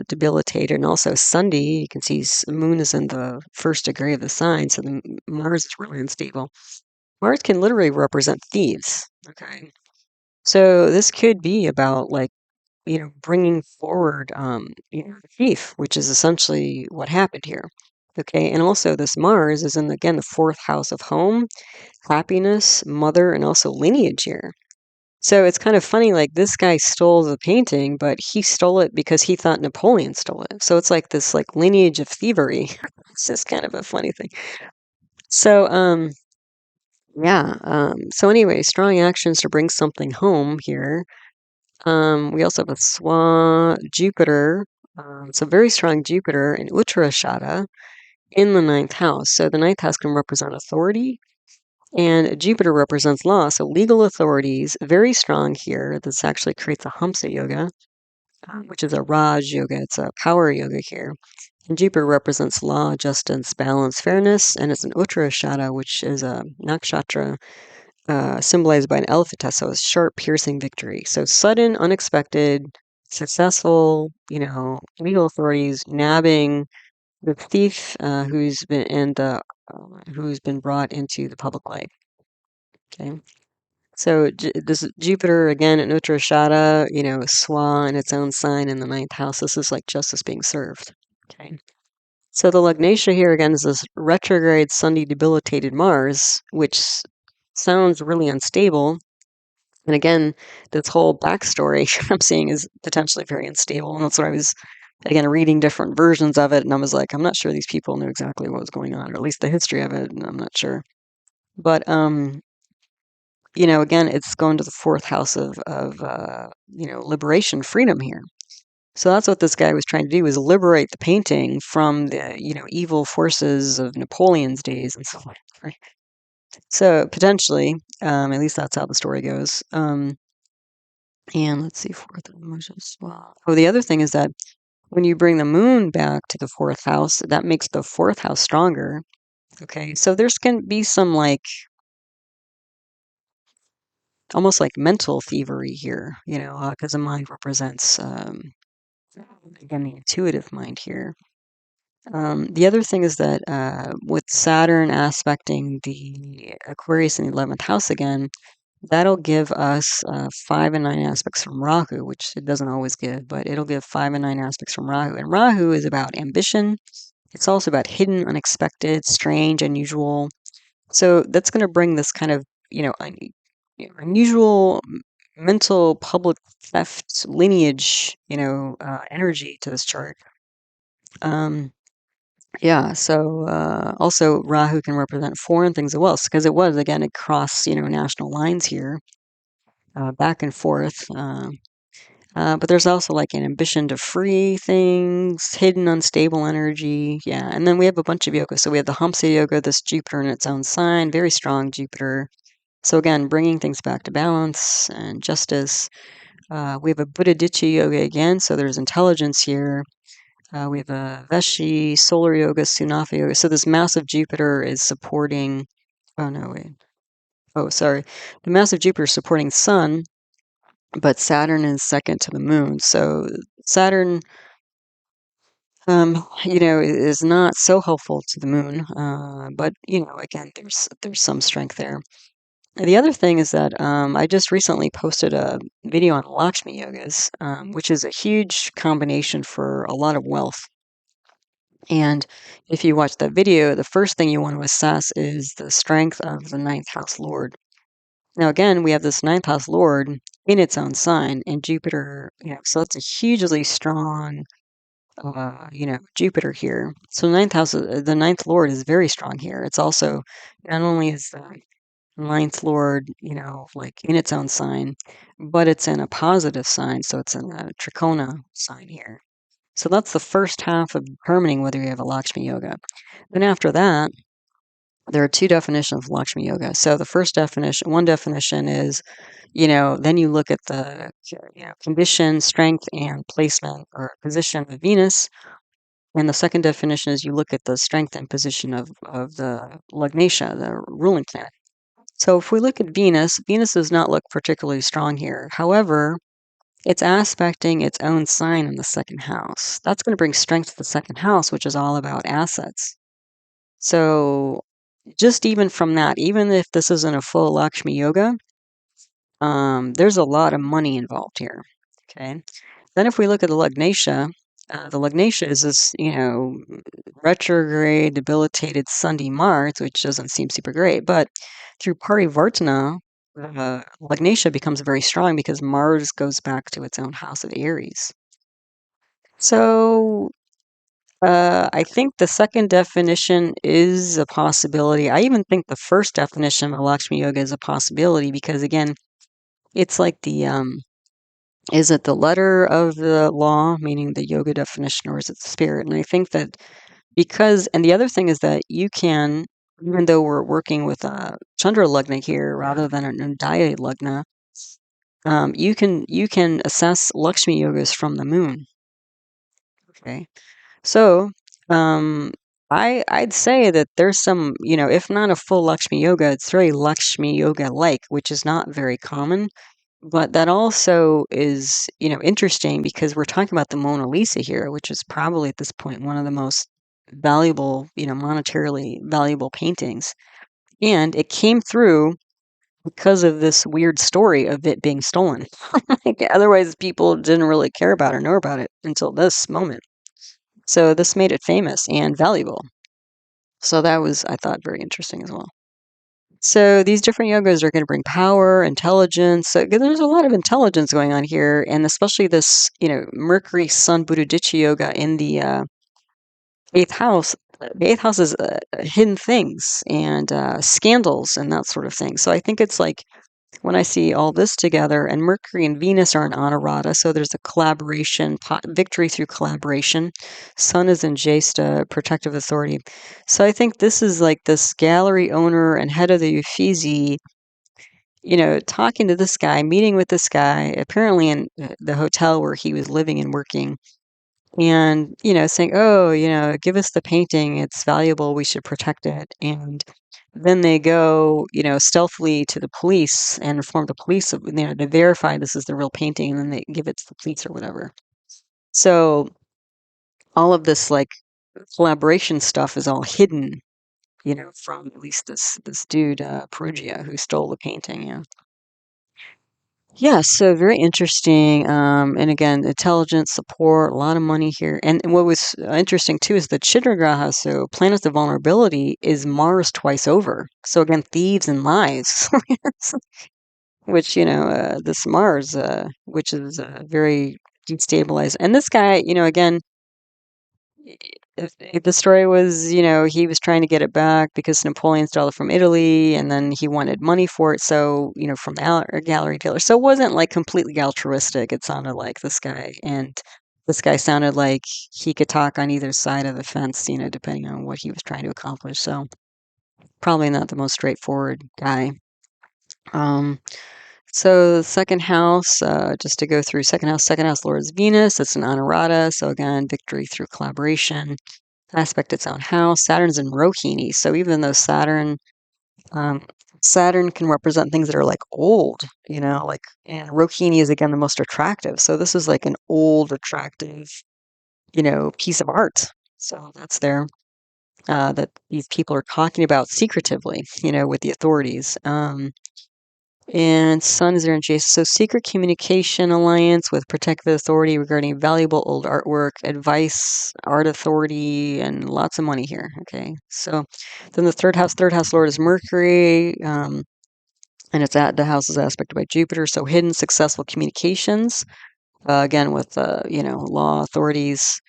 debilitated, and also sandhi. You can see Moon is in the first degree of the sign, so Mars is really unstable. Mars can literally represent thieves. Okay, so this could be about like bringing forward the thief, which is essentially what happened here. Okay, and also this Mars is in again the fourth house of home, happiness, mother, and also lineage here. So it's kind of funny, like this guy stole the painting, but he stole it because he thought Napoleon stole it. So it's like this like lineage of thievery. It's just kind of a funny thing. So yeah. So anyway, strong actions to bring something home here. We also have a Jupiter. So very strong Jupiter in Uttarashada in the ninth house. So the ninth house can represent authority, and Jupiter represents law, so legal authorities, very strong here. This actually creates a Hamsa yoga, which is a Raj yoga. It's a power yoga here. And Jupiter represents law, justice, balance, fairness, and it's an Uttarashada, which is a nakshatra symbolized by an elephant tusk, so a sharp, piercing victory. So sudden, unexpected, successful, legal authorities nabbing the thief who's been brought into the public light. Okay. So this Jupiter again at Uttarashada, Swa in its own sign in the ninth house. This is like justice being served. Okay. So the Lagnatia here again is this retrograde Sunday debilitated Mars, which sounds really unstable. And again, this whole backstory I'm seeing is potentially very unstable. And that's what I was again reading different versions of it, and I was like, I'm not sure these people knew exactly what was going on, or at least the history of it, and I'm not sure. But again, it's going to the fourth house of liberation, freedom here. So that's what this guy was trying to do, was liberate the painting from the, evil forces of Napoleon's days and so on. Right? So potentially, at least that's how the story goes. And let's see, fourth emotions. Wow. Oh, the other thing is that when you bring the moon back to the fourth house, that makes the fourth house stronger. Okay, so there's going to be some like almost like mental thievery here, because the mind represents, again, the intuitive mind here. The other thing is that with Saturn aspecting the Aquarius in the 11th house again, that'll give us 5 and 9 aspects from Rahu, which it doesn't always give, but it'll give 5 and 9 aspects from Rahu. And Rahu is about ambition. It's also about hidden, unexpected, strange, unusual. So that's going to bring this kind of, unusual mental public theft lineage, energy to this chart. Yeah, so also Rahu can represent foreign things as well, because it was, again, across, national lines here, back and forth. But there's also like an ambition to free things, hidden unstable energy. Yeah, and then we have a bunch of yoga. So we have the Hamsa yoga, this Jupiter in its own sign, very strong Jupiter. So again, bringing things back to balance and justice. We have a budhaditya yoga again, so there's intelligence here. We have a Veshi, solar yoga, Sunafa yoga. So this massive Jupiter is supporting. Oh no, wait. Oh, sorry. The massive Jupiter is supporting Sun, but Saturn is second to the Moon. So Saturn, is not so helpful to the Moon. But again, there's some strength there. the other thing is that I just recently posted a video on Lakshmi yogas, which is a huge combination for a lot of wealth. And if you watch that video, the first thing you want to assess is the strength of the ninth house lord. Now, again, we have this ninth house lord in its own sign, and Jupiter, so that's a hugely strong, Jupiter here. So ninth house, the ninth lord is very strong here. It's also, not only is the ninth lord, like in its own sign, but it's in a positive sign, so it's in a trikona sign here. So that's the first half of determining whether you have a Lakshmi yoga. Then after that, there are two definitions of Lakshmi yoga. So the first definition, one definition is, then you look at the condition, strength, and placement or position of Venus. And the second definition is you look at the strength and position of the Lagnesha, the ruling planet. So if we look at Venus, Venus does not look particularly strong here. However, it's aspecting its own sign in the second house. That's going to bring strength to the second house, which is all about assets. So just even from that, even if this isn't a full Lakshmi yoga, there's a lot of money involved here. Okay. Then if we look at the Lagnesha is this, retrograde, debilitated sandhi Mars, which doesn't seem super great, but through parivartana, Lagnesha becomes very strong because Mars goes back to its own house of Aries. So I think the second definition is a possibility. I even think the first definition of Lakshmi Yoga is a possibility because, again, it's like is it the letter of the law, meaning the yoga definition, or is it the spirit? And I think that and the other thing is that you can, even though we're working with a Chandra Lagna here rather than an Udaya Lagna, you can assess Lakshmi yogas from the moon. Okay. So, I'd say that there's some, if not a full Lakshmi yoga, it's very Lakshmi yoga-like, which is not very common. But that also is, interesting because we're talking about the Mona Lisa here, which is probably at this point one of the most valuable, monetarily valuable paintings. And it came through because of this weird story of it being stolen. Like, otherwise, people didn't really care about or know about it until this moment. So this made it famous and valuable. So that was, I thought, very interesting as well. So these different yogas are going to bring power, intelligence. So there's a lot of intelligence going on here, and especially this, Mercury Sun budhaditya yoga in the eighth house. The eighth house is hidden things and scandals and that sort of thing. So I think it's like when I see all this together, and Mercury and Venus are in Anurata, so there's a collaboration, victory through collaboration. Sun is in Jesta, protective authority. So I think this is like this gallery owner and head of the Uffizi, talking to this guy, meeting with this guy, apparently in the hotel where he was living and working, and, saying, oh, give us the painting. It's valuable. We should protect it. And then they go, stealthily to the police and inform the police of, to verify this is the real painting, and then they give it to the police or whatever. So all of this like collaboration stuff is all hidden, from at least this dude, Perugia, who stole the painting. Yeah, so very interesting. And again, intelligence, support, a lot of money here. And what was interesting too is the Chitra graha, so planets of vulnerability, is Mars twice over. So again, thieves and lies, which, this Mars, which is very destabilized. And this guy, again, if the story was, he was trying to get it back because Napoleon stole it from Italy and then he wanted money for it. So, from the gallery dealer. So it wasn't like completely altruistic. It sounded like this guy. And this guy sounded like he could talk on either side of the fence, depending on what he was trying to accomplish. So probably not the most straightforward guy. So the second house, just to go through second house Lord is Venus. It's an Anurata. So again, victory through collaboration. Aspect its own house. Saturn's in Rohini. So even though Saturn can represent things that are like old, and Rohini is again the most attractive. So this is like an old, attractive, piece of art. So that's there. that these people are talking about secretively, with the authorities. And Sun is there in Jason. So secret communication alliance with protective authority regarding valuable old artwork, advice, art authority, and lots of money here. Okay. So then the third house lord is Mercury. And the house is aspected by Jupiter. So hidden successful communications, again, with, law authorities.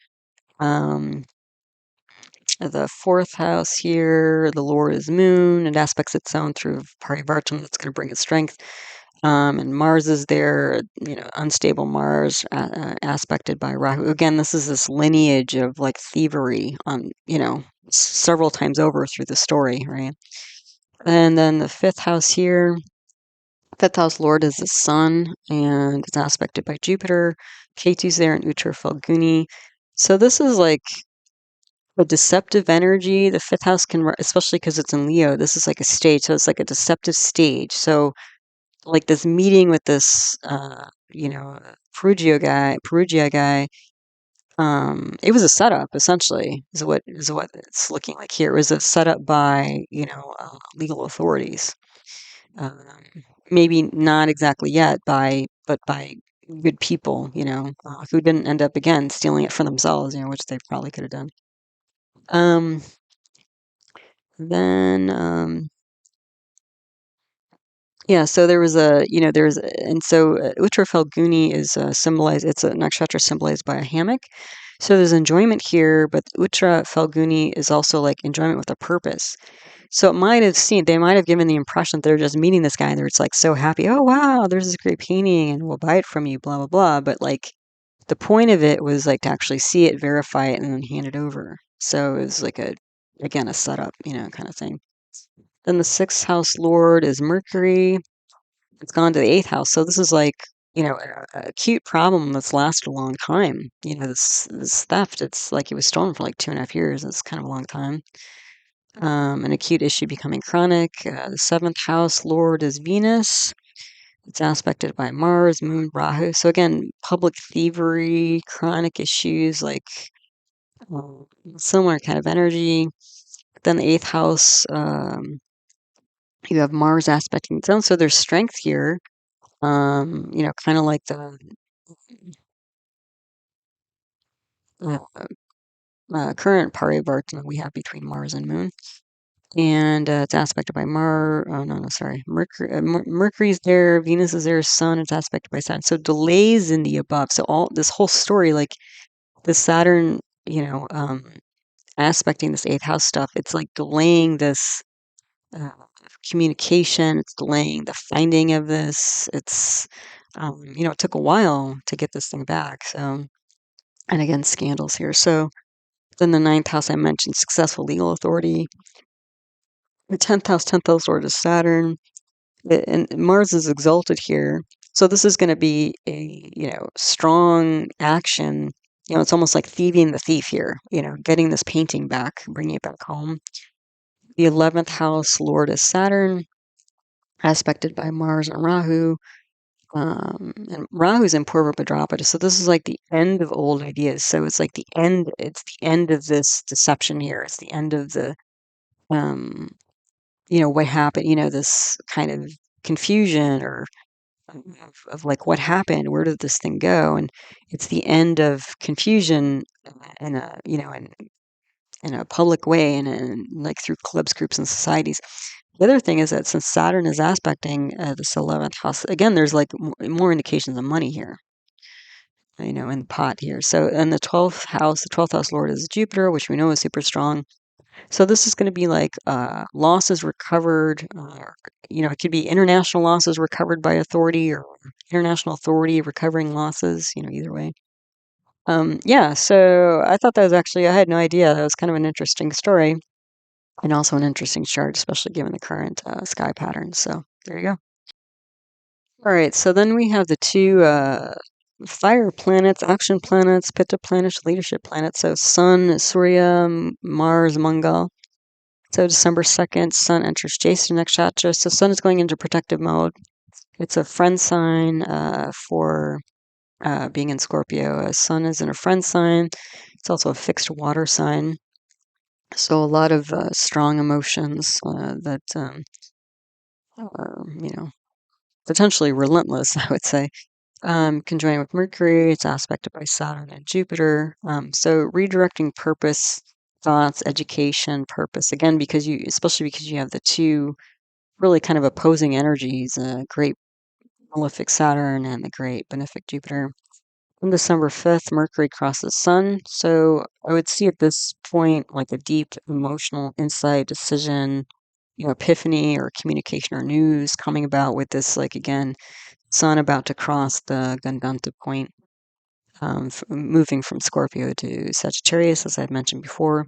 The fourth house here, the Lord is Moon. It aspects its own through parivartana. That's going to bring its strength. And Mars is there, unstable Mars, aspected by Rahu. Again, this is this lineage of like thievery on, several times over through the story, right? And then the fifth house here, fifth house lord is the sun, and it's aspected by Jupiter. Ketu's there in Uttar Falguni. So this is like a deceptive energy. The fifth house can, especially because it's in Leo, this is like a stage. So it's like a deceptive stage. So like this meeting with this, Perugia guy, it was a setup essentially, is what it's looking like here. It was a setup by, legal authorities. Um, Maybe not exactly yet but by good people, who didn't end up again stealing it for themselves, which they probably could have done. Um, then, yeah, so there was and so Uttar Falguni is symbolized, it's a nakshatra symbolized by a hammock. So there's enjoyment here, but Uttar Falguni is also like enjoyment with a purpose. So they might have given the impression that they're just meeting this guy and they're just like so happy. Oh, wow, there's this great painting and we'll buy it from you, blah, blah, blah. But like the point of it was like to actually see it, verify it, and then hand it over. So it was like again, a setup, kind of thing. Then the sixth house lord is Mercury. It's gone to the eighth house. So this is like, a acute problem that's lasted a long time. This theft, it's like it was stolen for like 2.5 years. It's kind of a long time. An acute issue becoming chronic. The seventh house lord is Venus. It's aspected by Mars, Moon, Rahu. So again, public thievery, chronic issues, like similar kind of energy. Then the eighth house, you have Mars aspecting its own. So there's strength here. Kind of like the uh, current parivartana we have between Mars and Moon. And it's aspected by Mars. Oh, no, no, sorry. Mercury's there, Venus is there, Sun, it's aspected by Saturn. So delays in the above. So all this whole story, like the Saturn, aspecting this eighth house stuff, it's like delaying this uh, communication, it's delaying the finding of this. It took a while to get this thing back. So, and again, scandals here. So then the ninth house I mentioned, successful legal authority. The 10th house lord is Saturn. And Mars is exalted here. So this is going to be a, strong action. It's almost like thieving the thief here, getting this painting back, bringing it back home. The 11th house lord is Saturn, aspected by Mars and Rahu. And Rahu's in Purva Bhadrapada. So this is like the end of old ideas. So it's like it's the end of this deception here. It's the end of the, what happened, this kind of confusion or of like what happened, where did this thing go? And it's the end of confusion in a, in a public way and like through clubs, groups, and societies. The other thing is that since Saturn is aspecting this 11th house, again, there's like more indications of money here, in the pot here. So, and the 12th house lord is Jupiter, which we know is super strong. So this is going to be like losses recovered. It could be international losses recovered by authority or international authority recovering losses. Either way. Yeah. So I thought that was I had no idea. That was kind of an interesting story and also an interesting chart, especially given the current sky patterns. So there you go. All right. So then we have the two fire planets, action planets, pitta planets, leadership planets. So Sun, Surya, Mars, Mangal. So December 2nd, Sun enters Jyeshtha Nakshatra. So Sun is going into protective mode. It's a friend sign for being in Scorpio. Sun is in a friend sign. It's also a fixed water sign. So a lot of strong emotions that are, potentially relentless, I would say. Conjoined with Mercury, it's aspected by Saturn and Jupiter. So redirecting purpose, thoughts, education, purpose. Again, especially because you have the two really kind of opposing energies, great malefic Saturn and the great benefic Jupiter. On December 5th, Mercury crosses Sun. So I would see at this point like a deep emotional insight, decision, epiphany or communication or news coming about with this, like, again, Sun about to cross the Gandanta point, moving from Scorpio to Sagittarius, as I've mentioned before.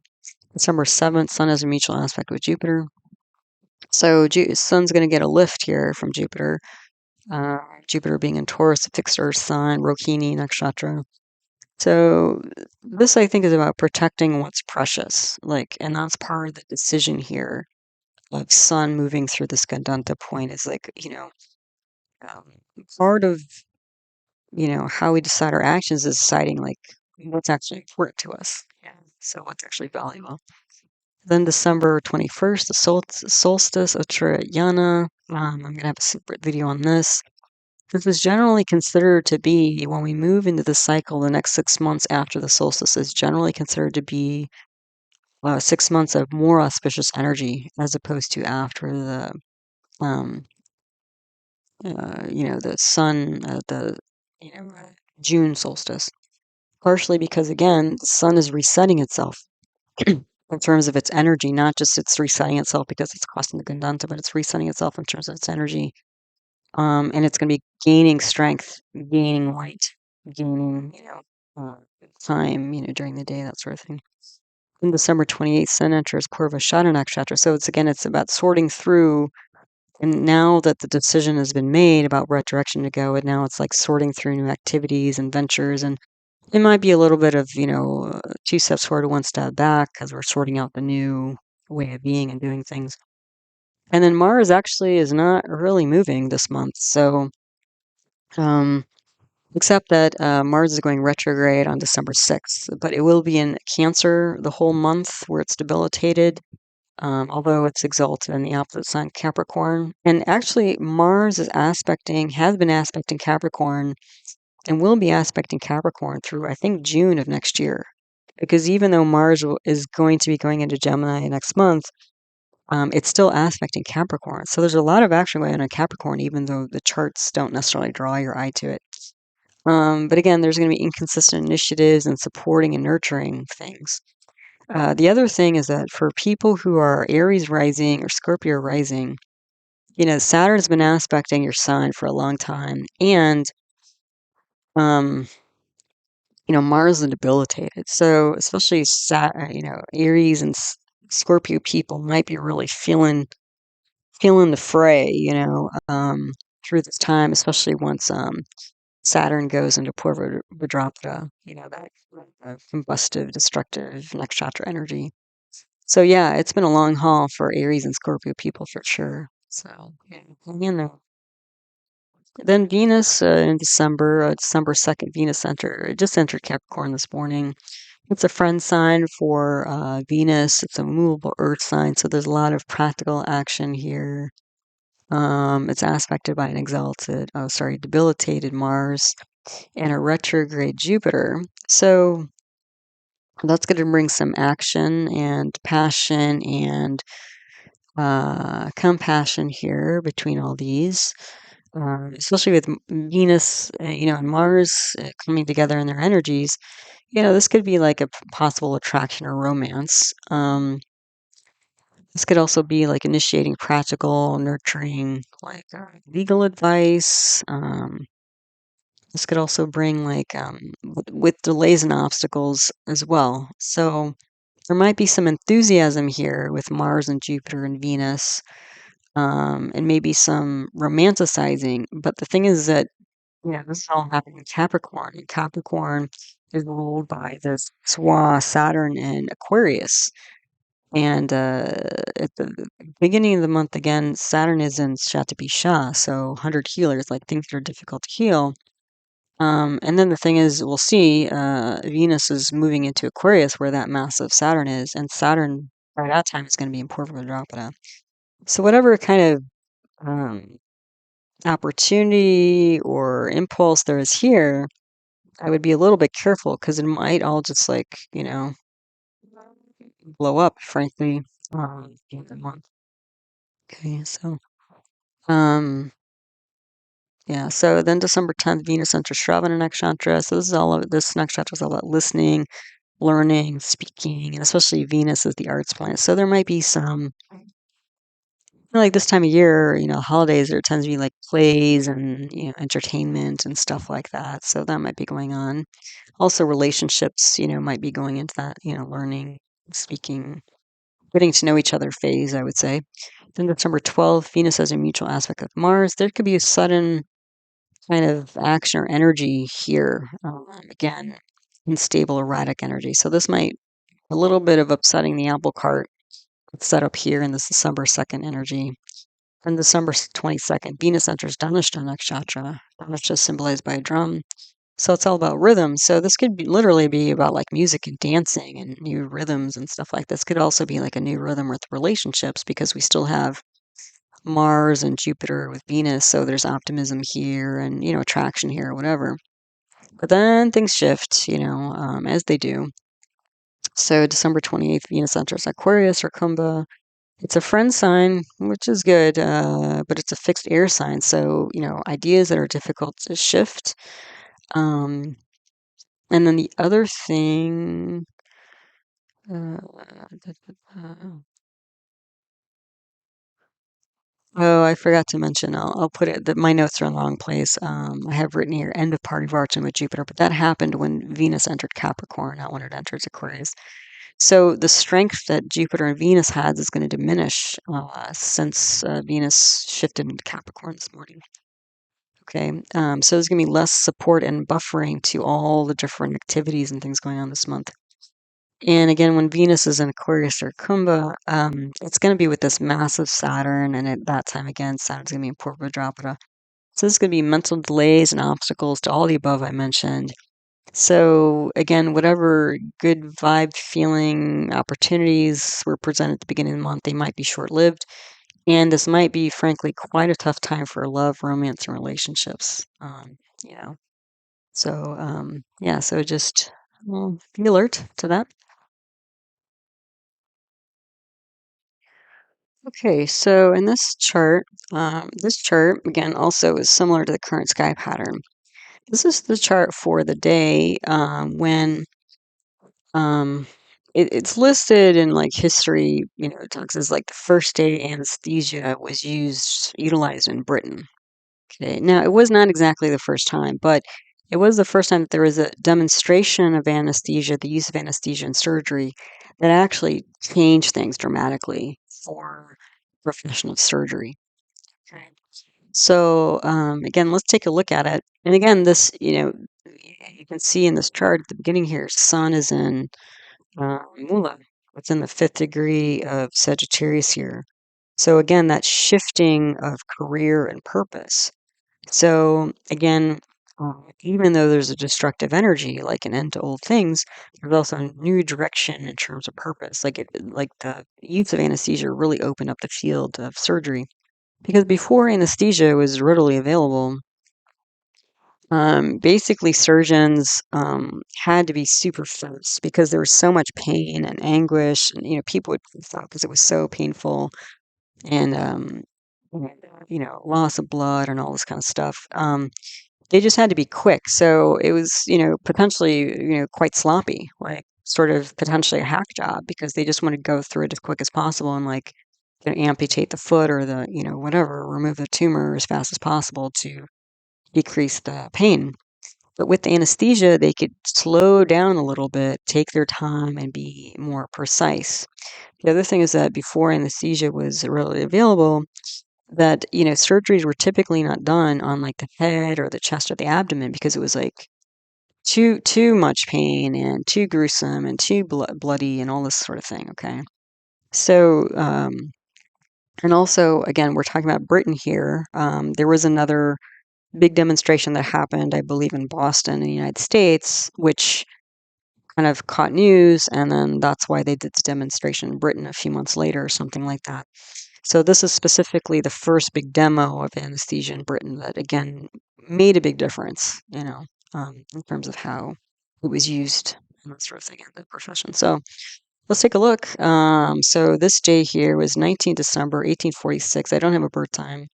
December 7th, Sun has a mutual aspect with Jupiter. So Sun's going to get a lift here from Jupiter. Uh, Jupiter being in Taurus, a fixed Earth sign, Rohini nakshatra. So this, I think, is about protecting what's precious, and that's part of the decision here of Sun moving through this Gandanta point is um, part of how we decide our actions is deciding what's actually important to us. Yeah. So what's actually valuable. Then December 21st, the solstice, Uttarayana. I'm going to have a separate video on this. This is generally considered to be, when we move into the cycle, the next 6 months after the solstice is generally considered to be 6 months of more auspicious energy as opposed to after um, the sun, the June solstice. Partially because, again, the sun is resetting itself in terms of its energy, not just it's resetting itself because it's crossing the Gandanta, but it's resetting itself in terms of its energy. And it's going to be gaining strength, gaining light, gaining, time, during the day, that sort of thing. On December 28th, Sun enters Purvashada Nakshatra. So it's about sorting through. And now that the decision has been made about what direction to go, and now it's like sorting through new activities and ventures. And it might be a little bit of, 2 steps forward, 1 step back, because we're sorting out the new way of being and doing things. And then Mars actually is not really moving this month. So, except that Mars is going retrograde on December 6th, but it will be in Cancer the whole month where it's debilitated. Although it's exalted in the opposite sign, Capricorn. And actually, Mars has been aspecting Capricorn and will be aspecting Capricorn through, I think, June of next year. Because even though Mars is going to be going into Gemini next month, it's still aspecting Capricorn. So there's a lot of action going on in Capricorn, even though the charts don't necessarily draw your eye to it. But again, there's going to be inconsistent initiatives and supporting and nurturing things. The other thing is that for people who are Aries rising or Scorpio rising, Saturn's been aspecting your sign for a long time, and um, Mars is debilitated. So especially Aries and Scorpio people might be really feeling the fray, through this time, especially once Saturn goes into Purvabhadrapada, that combustive, destructive nakshatra energy. So yeah, it's been a long haul for Aries and Scorpio people for sure. So yeah, hang in there. Then Venus in December, December 2nd, it just entered Capricorn this morning. It's a friend sign for Venus. It's a movable earth sign, so there's a lot of practical action here. It's aspected by an debilitated Mars and a retrograde Jupiter. So that's going to bring some action and passion and compassion here between all these, especially with Venus, and Mars coming together in their energies. This could be like a possible attraction or romance. This could also be like initiating practical, nurturing, legal advice. This could also bring with delays and obstacles as well. So there might be some enthusiasm here with Mars and Jupiter and Venus, and maybe some romanticizing. But the thing is that, this is all happening in Capricorn. And Capricorn is ruled by this Swa Saturn and Aquarius. And at the beginning of the month, again, Saturn is in Shatapisha, so 100 healers, like things that are difficult to heal. And then the thing is, we'll see Venus is moving into Aquarius where that massive Saturn is, and Saturn by that time is going to be in Purva. So whatever kind of um, opportunity or impulse there is here, I would be a little bit careful because it might all just like, blow up, frankly. In the month. Okay, so um yeah, so then December 10th, Venus enters Shravana nakshatra. So this nakshatra is all about listening, learning, speaking, and especially Venus is the arts planet. So there might be some like this time of year, holidays, there tends to be like plays and entertainment and stuff like that. So that might be going on. Also relationships, might be going into that, learning, speaking, getting to know each other phase, I would say. Then December 12th, Venus has a mutual aspect with Mars. There could be a sudden kind of action or energy here. Again, unstable, erratic energy. So this might a little bit of upsetting the apple cart set up here in this December 2nd energy. On December 22nd, Venus enters Dhanishta nakshatra. Dhanishta is symbolized by a drum. So it's all about rhythm. So this could literally be about like music and dancing and new rhythms and stuff like this. Could also be like a new rhythm with relationships because we still have Mars and Jupiter with Venus. So there's optimism here and, attraction here, whatever. But then things shift, as they do. So December 28th, Venus enters Aquarius or Kumbha. It's a friend sign, which is good, but it's a fixed air sign. So, ideas that are difficult to shift. Um, and then the other thing, oh, I forgot to mention, I'll put it that my notes are in the wrong place. I have written here end of parivartana with Jupiter, but that happened when Venus entered Capricorn, not when it enters Aquarius. So the strength that Jupiter and Venus has is going to diminish since Venus shifted into Capricorn this morning. Okay, so there's going to be less support and buffering to all the different activities and things going on this month. And again, when Venus is in Aquarius or Kumbha, it's going to be with this massive Saturn, and at that time again, Saturn's going to be in Purva. So this is going to be mental delays and obstacles to all the above I mentioned. So again, whatever good vibe feeling opportunities were presented at the beginning of the month, they might be short-lived. And this might be, frankly, quite a tough time for love, romance, and relationships. You know. So yeah, so just be alert to that. Okay, so in this chart again also is similar to the current sky pattern. This is the chart for the day when Um, it's listed in like history, it talks as like the first day anesthesia was utilized in Britain. Okay, now it was not exactly the first time, but it was the first time that there was a demonstration of anesthesia, the use of anesthesia in surgery, that actually changed things dramatically for professional surgery. Okay. So again, let's take a look at it. And again, this, you can see in this chart at the beginning here, Sun is in Mula. It's in the fifth degree of Sagittarius here. So again, that shifting of career and purpose. So again, even though there's a destructive energy, like an end to old things, there's also a new direction in terms of purpose. Like the use of anesthesia really opened up the field of surgery. Because before anesthesia was readily available, basically surgeons had to be super fast because there was so much pain and anguish, and people would pass out because it was so painful, and loss of blood and all this kind of stuff. They just had to be quick, so it was potentially quite sloppy, like sort of potentially a hack job because they just want to go through it as quick as possible and like amputate the foot or the whatever, remove the tumor as fast as possible to decrease the pain. But with the anesthesia, they could slow down a little bit, take their time, and be more precise. The other thing is that before anesthesia was really available, that surgeries were typically not done on like the head or the chest or the abdomen because it was like too much pain and too gruesome and too bloody and all this sort of thing. Okay, so and also again, we're talking about Britain here. There was another big demonstration that happened, I believe, in Boston in the United States, which kind of caught news, and then that's why they did the demonstration in Britain a few months later or something like that. So this is specifically the first big demo of anesthesia in Britain that, again, made a big difference, in terms of how it was used and that sort of thing in the profession. So let's take a look. So this day here was 19 December, 1846. I don't have a birth time.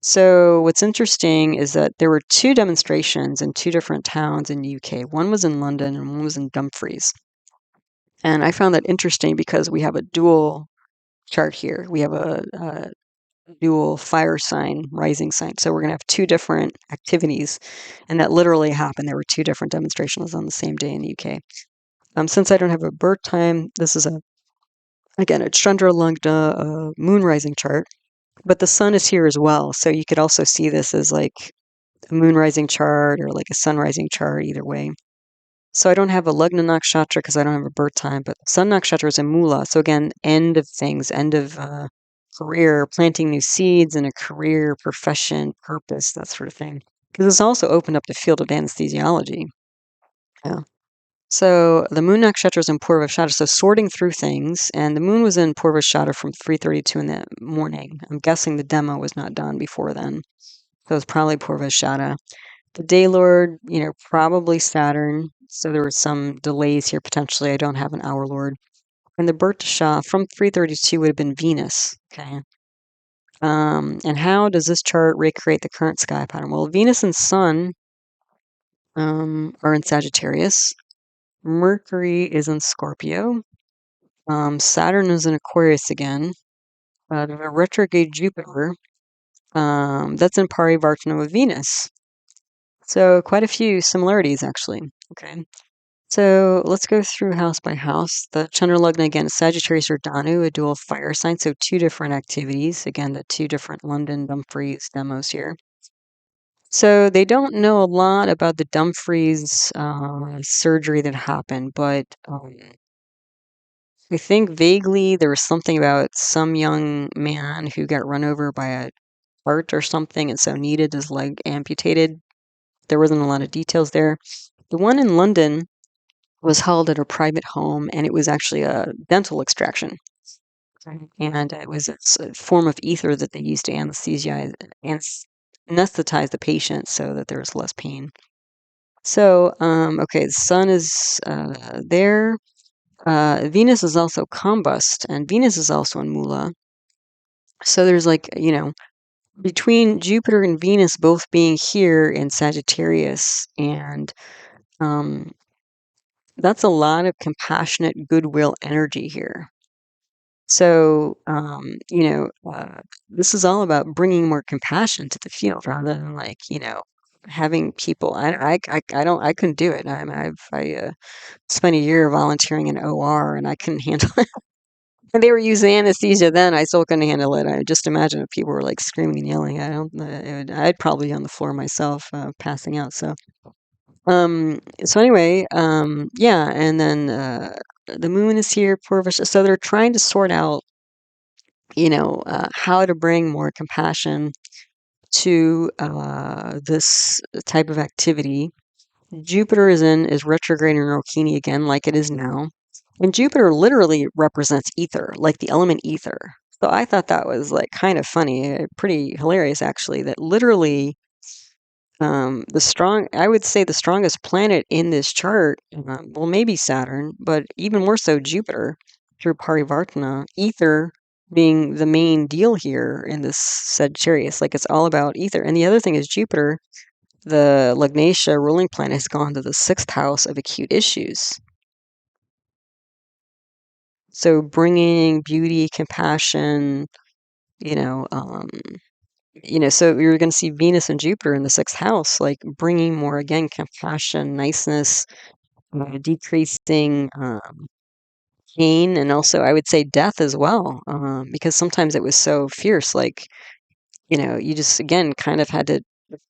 So what's interesting is that there were two demonstrations in two different towns in the UK. One was in London and one was in Dumfries. And I found that interesting because we have a dual chart here. We have a dual fire sign, rising sign. So we're going to have two different activities. And that literally happened. There were two different demonstrations on the same day in the UK. Since I don't have a birth time, this is again, a Chandra Lagna moon rising chart. But the sun is here as well. So you could also see this as like a moon rising chart or like a sun rising chart, either way. So I don't have a Lagna Nakshatra because I don't have a birth time, but Sun Nakshatra is a Mula. So again, end of things, end of career, planting new seeds in a career, profession, purpose, that sort of thing. Because it's also opened up the field of anesthesiology. Yeah. So the Moon Nakshatra is in Purvashada, so sorting through things, and the moon was in Purvashada from 3:32 in the morning. I'm guessing the demo was not done before then. So it's probably Purvashada. The day lord, probably Saturn. So there were some delays here potentially. I don't have an hour lord. And the Bertasha from 3:32 would have been Venus. Okay. And how does this chart recreate the current sky pattern? Well, Venus and Sun are in Sagittarius. Mercury is in Scorpio. Saturn is in Aquarius again. The retrograde Jupiter, that's in parivartana with Venus. So quite a few similarities, actually. Okay. So let's go through house by house. The Chandra Lagna, again, Sagittarius or Danu, a dual fire sign. So two different activities. Again, the two different London Dumfries demos here. So they don't know a lot about the Dumfries surgery that happened, but I think vaguely there was something about some young man who got run over by a cart or something and so needed his leg amputated. There wasn't a lot of details there. The one in London was held at a private home, and it was actually a dental extraction. And it was a form of ether that they used to anesthetize the patient so that there was less pain. So, okay, the sun is there. Venus is also combust, and Venus is also in Mula. So there's between Jupiter and Venus both being here in Sagittarius, and that's a lot of compassionate goodwill energy here. So, this is all about bringing more compassion to the field rather than having people. I couldn't do it. I spent a year volunteering in OR and I couldn't handle it. And they were using anesthesia then. I still couldn't handle it. I just imagine if people were like screaming and yelling. I'd probably be on the floor myself, passing out. So anyway, yeah, and then the moon is here, Purvasha. So they're trying to sort out, how to bring more compassion to this type of activity. Jupiter is retrograde in Rohini again, like it is now. And Jupiter literally represents ether, like the element ether. So I thought that was like kind of funny, pretty hilarious actually, that literally I would say the strongest planet in this chart, well, maybe Saturn, but even more so Jupiter through parivartana, ether being the main deal here in this Sagittarius. Like it's all about ether. And the other thing is Jupiter, the Lagnatia ruling planet, has gone to the sixth house of acute issues. So bringing beauty, compassion, so you're going to see Venus and Jupiter in the sixth house, like bringing more, again, compassion, niceness, decreasing pain, and also I would say death as well, because sometimes it was so fierce, like, you just, again, kind of had to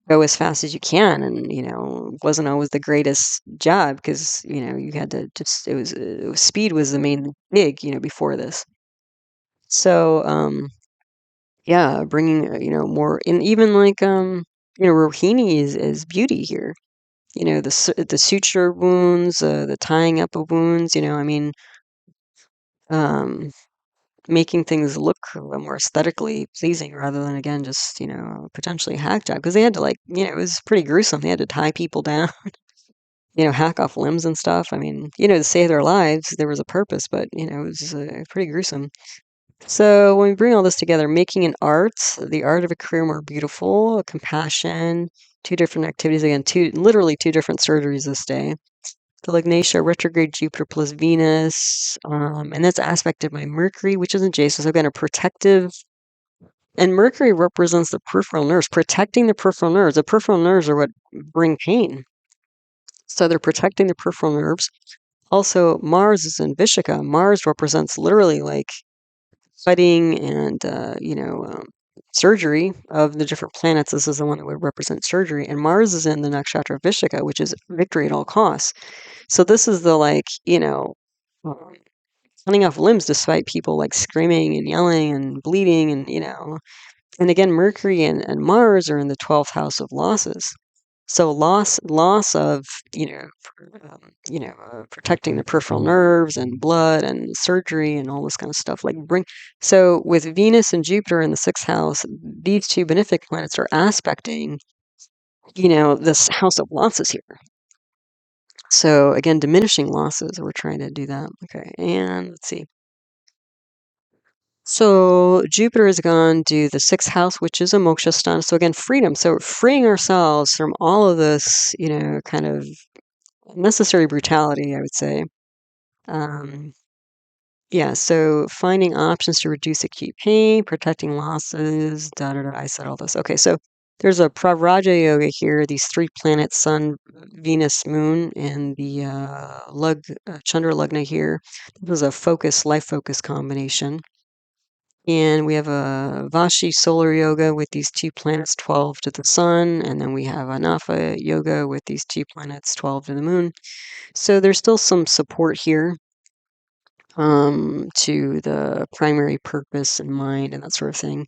go as fast as you can, and, it wasn't always the greatest job because, you had to just, speed was the main big, before this. So, yeah, bringing, more, and even like, Rohini is beauty here. The suture wounds, the tying up of wounds. Um, making things look more aesthetically pleasing rather than again just potentially hack job because they had to it was pretty gruesome. They had to tie people down, hack off limbs and stuff. I mean, to save their lives, there was a purpose, but it was pretty gruesome. So when we bring all this together, making an art, the art of a career more beautiful, compassion, two different activities again, literally two different surgeries this day. The Lugnatia retrograde Jupiter plus Venus, and that's aspected by Mercury, which is in Jason. So again, a protective, and Mercury represents the peripheral nerves, protecting the peripheral nerves. The peripheral nerves are what bring pain. So they're protecting the peripheral nerves. Also, Mars is in Vishaka. Mars represents literally like fighting and, surgery of the different planets. This is the one that would represent surgery. And Mars is in the nakshatra Vishaka, which is victory at all costs. So this is the um, cutting off limbs despite people like screaming and yelling and bleeding and again Mercury and Mars are in the 12th house of losses. So loss of protecting the peripheral nerves and blood and surgery and all this kind of stuff. So with Venus and Jupiter in the 6th house, these two benefic planets are aspecting this house of losses here. So again, diminishing losses. We're trying to do that. Okay, and let's see. So Jupiter has gone to the 6th house, which is a moksha sthana. So again, freedom. So freeing ourselves from all of this, kind of necessary brutality, I would say. Um, yeah, so finding options to reduce acute pain, protecting losses, da da da. I said all this. Okay, so there's a pravraja yoga here. These three planets, Sun, Venus, Moon, and the Chandra Lugna here. This is a life focus combination. And we have a Vashi solar yoga with these two planets 12 to the sun, and then we have Anafa yoga with these two planets 12 to the moon. So there's still some support here to the primary purpose in mind and that sort of thing.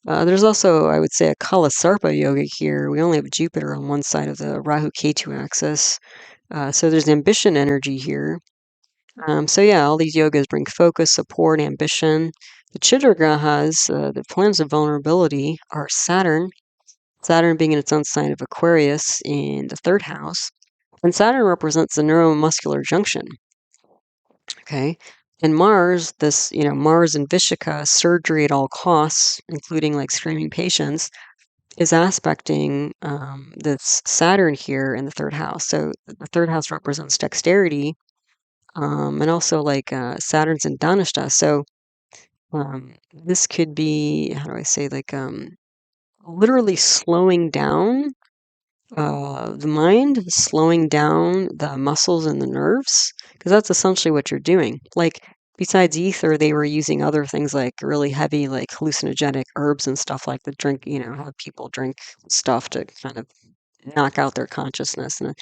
There's also, I would say, a Kala Sarpa yoga here. We only have Jupiter on one side of the Rahu Ketu axis. So there's ambition energy here. So yeah, all these yogas bring focus, support, ambition. The Chitra grahas, the planets of vulnerability, are Saturn. Saturn being in its own sign of Aquarius in the 3rd house. And Saturn represents the neuromuscular junction. Okay. And Mars, Mars and Vishaka, surgery at all costs, including like screaming patients, is aspecting this Saturn here in the 3rd house. So the 3rd house represents dexterity, and also like Saturn's in Dhanishta. So this could be, how do I say, like literally slowing down the mind, slowing down the muscles and the nerves, because that's essentially what you're doing. Like, besides ether, they were using other things like really heavy, like hallucinogenic herbs and stuff like that. Have people drink stuff to kind of knock out their consciousness, and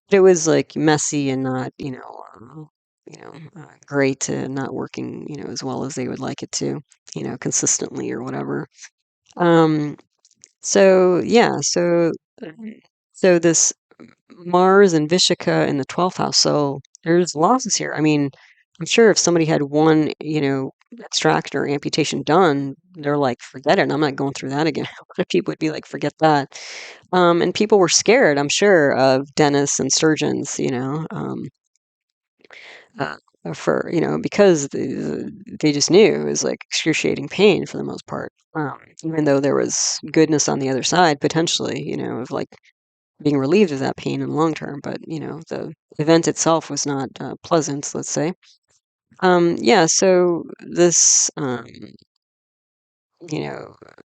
it was like messy and not, great, not working, as well as they would like it to, consistently or whatever. Um, so yeah, so this Mars and Vishaka in the 12th house. So there's losses here. I mean, I'm sure if somebody had one, extraction or amputation done, they're like, forget it. I'm not going through that again. A lot of people would be like, forget that. And people were scared, I'm sure, of dentists and surgeons, uh, because they just knew it was like excruciating pain for the most part. Even though there was goodness on the other side, potentially, of like being relieved of that pain in the long term. But, the event itself was not pleasant, let's say. Yeah, so this,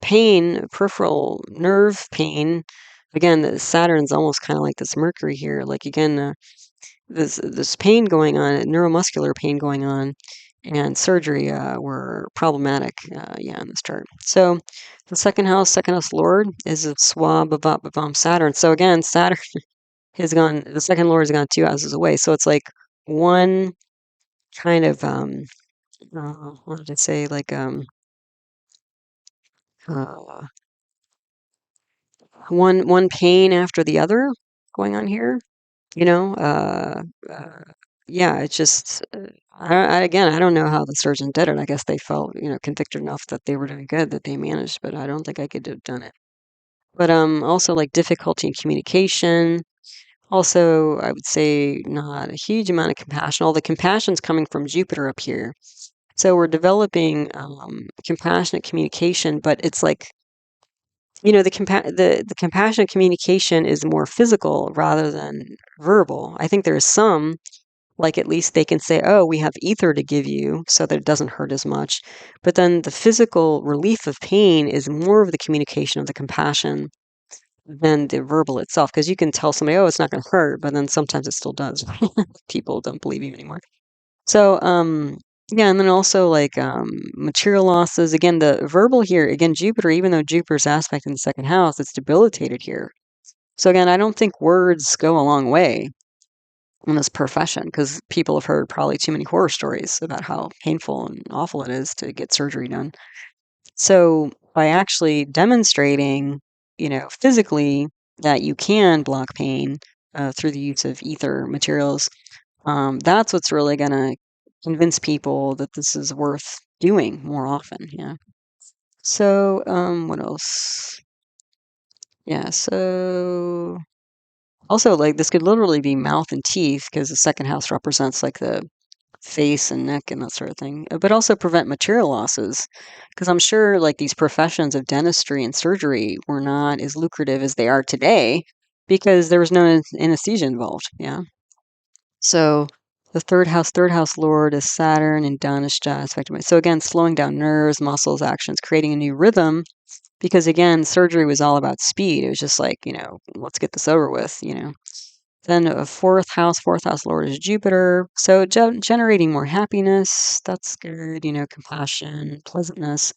pain, peripheral nerve pain, again, the Saturn's almost kind of like this Mercury here. Like, again, this pain going on, neuromuscular pain going on, and surgery were problematic, yeah, in this chart. So the second house lord is a Swa Bhavat Bhavam Saturn. So again, Saturn the second lord has gone 2 houses away. So it's like one kind of, what did I say? Like, uh, one pain after the other going on here. You know, uh, yeah, it's just, again, I don't know how the surgeon did it. I guess they felt, convicted enough that they were doing good that they managed, but I don't think I could have done it. But also like difficulty in communication. Also, I would say not a huge amount of compassion. All the compassion's coming from Jupiter up here. So we're developing compassionate communication, but it's like, the compassionate communication is more physical rather than verbal. I think there's some, like at least they can say, oh, we have ether to give you so that it doesn't hurt as much. But then the physical relief of pain is more of the communication of the compassion than the verbal itself. Because you can tell somebody, oh, it's not going to hurt, but then sometimes it still does. People don't believe you anymore. So, yeah, and then also like material losses. Again, the verbal here, again, Jupiter, even though Jupiter's aspect in the second house, it's debilitated here. So again, I don't think words go a long way in this profession because people have heard probably too many horror stories about how painful and awful it is to get surgery done. So by actually demonstrating, physically that you can block pain through the use of ether materials, that's what's really going to convince people that this is worth doing more often. Yeah. So, what else? Yeah. So also, like, this could literally be mouth and teeth because the second house represents like the face and neck and that sort of thing, but also prevent material losses because I'm sure like these professions of dentistry and surgery were not as lucrative as they are today because there was no anesthesia involved. Yeah. So the third house lord is Saturn and Dhanishta aspect. So again, slowing down nerves, muscles, actions, creating a new rhythm. Because again, surgery was all about speed. It was just like, let's get this over with. Then a fourth house lord is Jupiter. So generating more happiness. That's good. Compassion, pleasantness.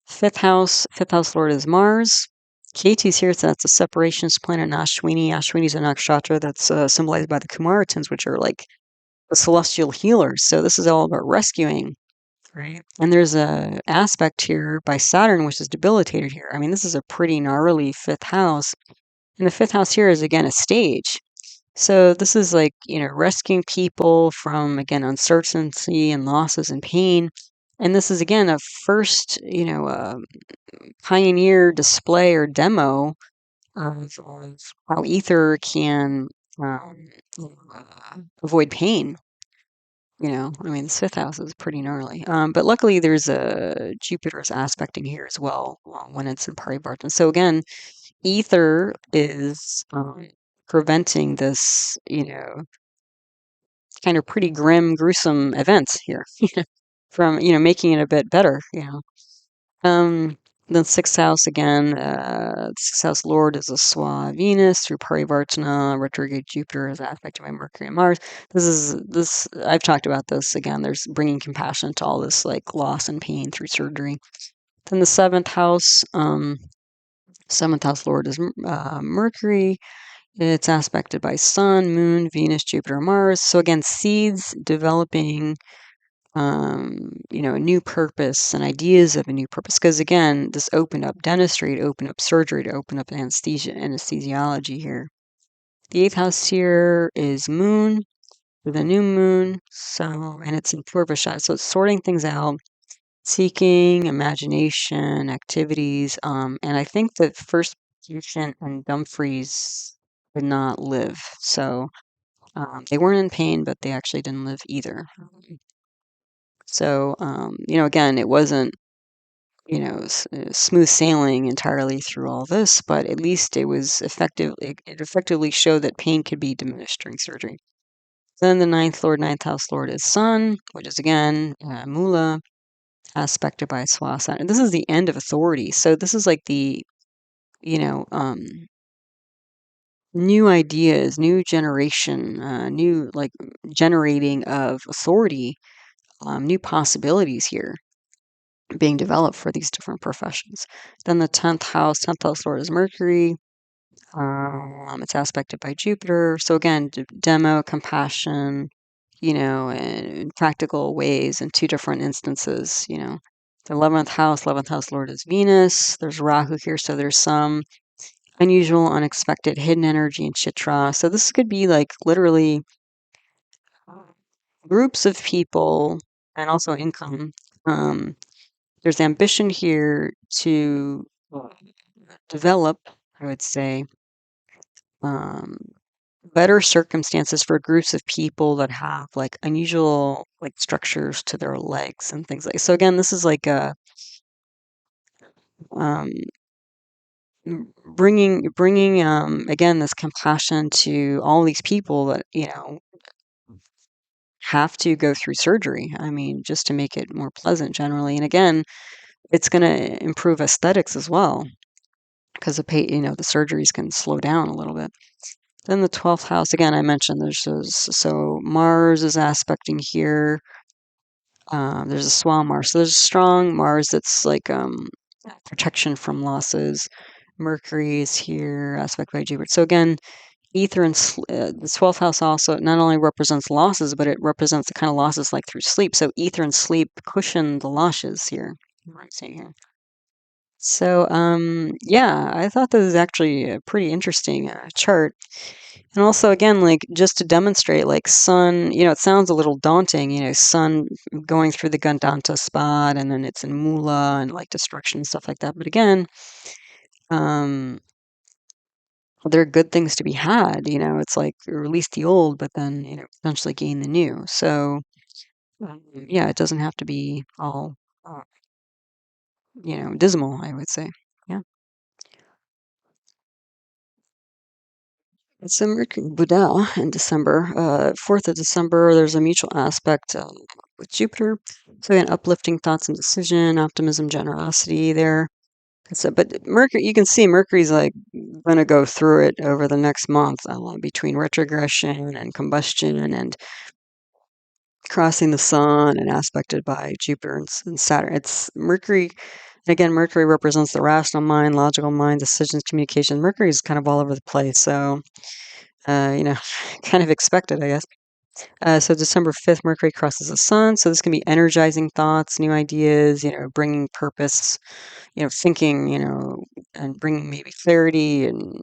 Fifth house lord is Mars. Ketu's here, so that's a separations planet in Ashwini. Ashwini is a nakshatra that's symbolized by the Kumaratans, which are like the celestial healers. So this is all about rescuing, right? And there's a aspect here by Saturn, which is debilitated here. I mean, this is a pretty gnarly fifth house. And the fifth house here is again a stage. So this is like, rescuing people from, again, uncertainty and losses and pain. And this is again a first, pioneer display or demo of how ether can um, avoid pain. I mean, the fifth house is pretty gnarly. But luckily, there's a Jupiter's aspecting here as well when it's in parivartana. So again, ether is preventing this, kind of pretty grim, gruesome events here from, making it a bit better. Um, then sixth house again, sixth house lord is a Swa Venus through parivartana, retrograde Jupiter is aspected by Mercury and Mars. This I've talked about this again. There's bringing compassion to all this like loss and pain through surgery. Then the seventh house lord is Mercury. It's aspected by Sun, Moon, Venus, Jupiter, Mars. So again, seeds developing a new purpose and ideas of a new purpose. Because again, this opened up dentistry, to open up surgery, to open up anesthesiology here. The eighth house here is Moon, with a new moon. So, and it's in Purvasha. So it's sorting things out, seeking, imagination, activities. And I think that first patient and Dumfries did not live. So they weren't in pain, but they actually didn't live either. So, again, it wasn't, smooth sailing entirely through all this, but at least it was effective. It effectively showed that pain could be diminished during surgery. Then the ninth house lord is Sun, which is again Mula, aspected by Swasa. And this is the end of authority. So this is like the, you know, um, new ideas, new generation, new like generating of authority, new possibilities here being developed for these different professions. Then the 10th house lord is Mercury. It's aspected by Jupiter. So again, demo, compassion, in practical ways in two different instances. The 11th house lord is Venus. There's Rahu here, so there's some unusual, unexpected, hidden energy in Chitra. So this could be like literally groups of people and also income. Um, there's ambition here to develop, I would say, um, better circumstances for groups of people that have like unusual like structures to their legs and things like. So again, this is like a um, bringing again this compassion to all these people that have to go through surgery. I mean, just to make it more pleasant generally. And again, it's going to improve aesthetics as well because the surgeries can slow down a little bit. Then the 12th house, again, I mentioned so Mars is aspecting here. There's a swell Mars. So there's a strong Mars that's like protection from losses. Mercury is here, aspect by Jupiter. So again, ether and the 12th house also not only represents losses, but it represents the kind of losses like through sleep. So ether and sleep cushion the losses here. Right, see here. So yeah, I thought this is actually a pretty interesting chart. And also, again, like just to demonstrate, like sun, it sounds a little daunting, sun going through the gandanta spot, and then it's in mula and like destruction and stuff like that. But again, um, there are good things to be had. It's like release the old, but then potentially gain the new. So yeah, it doesn't have to be all dismal, I would say. Yeah. It's a Mercury Buddha in December. 4th of December, there's a mutual aspect with Jupiter. So again, uplifting thoughts and decision, optimism, generosity there. But Mercury, you can see Mercury's like going to go through it over the next month between retrogression and combustion and crossing the sun and aspected by Jupiter and Saturn. It's Mercury. And again, Mercury represents the rational mind, logical mind, decisions, communication. Mercury is kind of all over the place. So kind of expected, I guess. So December 5th, Mercury crosses the sun. So this can be energizing thoughts, new ideas, bringing purpose, thinking, and bringing maybe clarity and,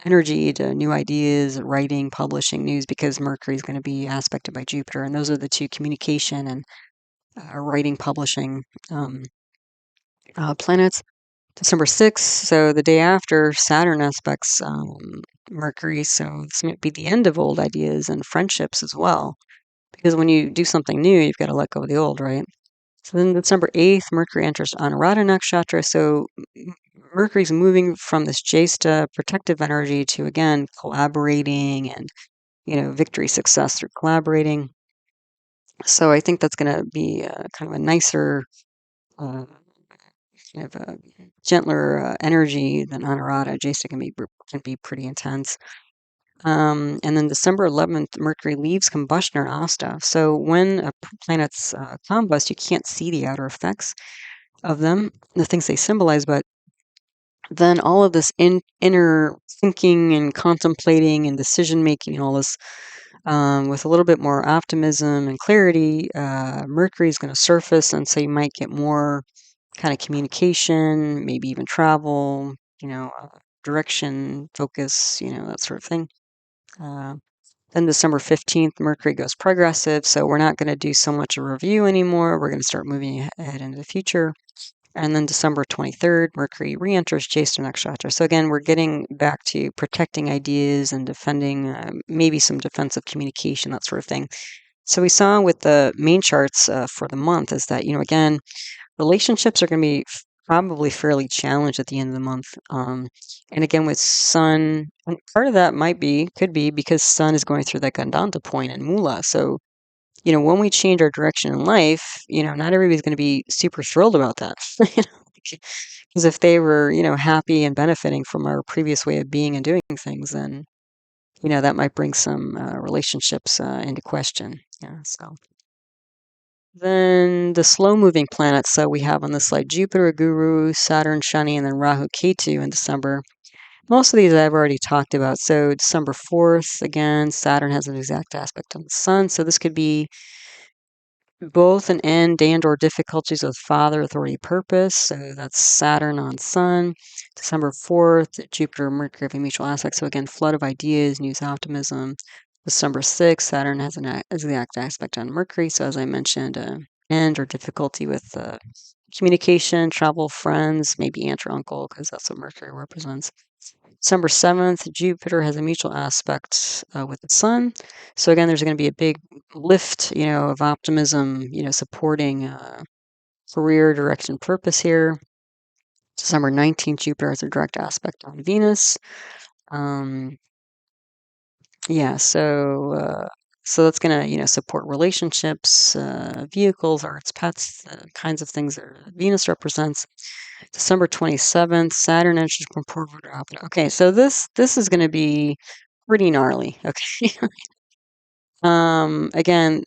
energy to new ideas, writing, publishing, news, because Mercury is going to be aspected by Jupiter. And those are the two, communication and writing, publishing planets. December 6th, so the day after, Saturn aspects Mercury, so this might be the end of old ideas and friendships as well. Because when you do something new, you've got to let go of the old, right? So then December 8th, Mercury enters Anuradha Nakshatra, so Mercury's moving from this Jesta protective energy to, again, collaborating and, victory, success through collaborating. So I think that's going to be kind of a nicer uh, kind of a gentler energy than Anuradha. Jesta can be pretty intense. And then December 11th, Mercury leaves combustion or asta. So when a planet's combust, you can't see the outer effects of them, the things they symbolize, but then all of this inner thinking and contemplating and decision making and all this with a little bit more optimism and clarity, Mercury is going to surface, and so you might get more kind of communication, maybe even travel, direction, focus, that sort of thing. Then December 15th, Mercury goes progressive, so we're not going to do so much a review anymore. We're going to start moving ahead into the future. And then December 23rd, Mercury re-enters Jyeshtha Nakshatra. So again, we're getting back to protecting ideas and defending maybe some defensive communication, that sort of thing. So we saw with the main charts for the month is that, again, relationships are going to be probably fairly challenged at the end of the month. And again, with Sun, and part of that could be because Sun is going through that Gandanta point in Mula. So, when we change our direction in life, not everybody's going to be super thrilled about that. Because if they were, happy and benefiting from our previous way of being and doing things, then, that might bring some relationships into question. Yeah, so. Then the slow-moving planets, so we have on this slide Jupiter, Guru, Saturn, Shani, and then Rahu, Ketu in December. Most of these I've already talked about. So December 4th, again, Saturn has an exact aspect on the Sun. So this could be both an end and or difficulties with father, authority, purpose. So that's Saturn on Sun. December 4th, Jupiter, Mercury have a mutual aspect. So again, flood of ideas, news, optimism. December 6th, Saturn has an exact aspect on Mercury. So as I mentioned, end or difficulty with communication, travel, friends, maybe aunt or uncle, because that's what Mercury represents. December 7th, Jupiter has a mutual aspect with the Sun. So again, there's going to be a big lift, of optimism, supporting career, direction, purpose here. December 19th, Jupiter has a direct aspect on Venus. Um, yeah, so that's going to, support relationships, vehicles, arts, pets, kinds of things that Venus represents. December 27th, Saturn enters from Purva Drapada. Okay, so this is going to be pretty gnarly. Okay. Again,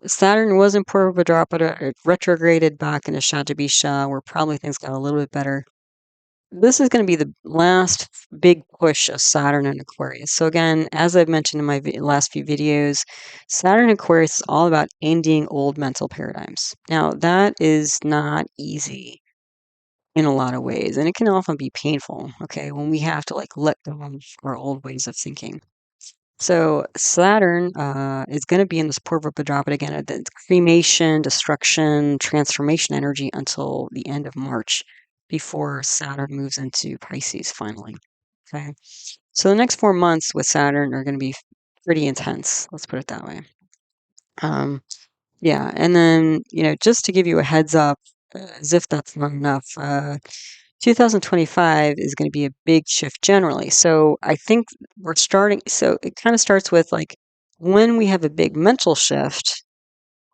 Saturn was in Purva Drapada. It retrograded back into Shatabisha, where probably things got a little bit better. This is going to be the last big push of Saturn in Aquarius. So again, as I've mentioned in my last few videos, Saturn in Aquarius is all about ending old mental paradigms. Now, that is not easy in a lot of ways, and it can often be painful, okay, when we have to like let go of our old ways of thinking. So Saturn is going to be in this Purva Bhadrapada again, the cremation, destruction, transformation energy until the end of March before Saturn moves into Pisces finally. Okay. So the next 4 months with Saturn are going to be pretty intense. Let's put it that way. Yeah. And then, just to give you a heads up, as if that's not enough, 2025 is going to be a big shift generally. So I think we're starting, so it kind of starts with like when we have a big mental shift,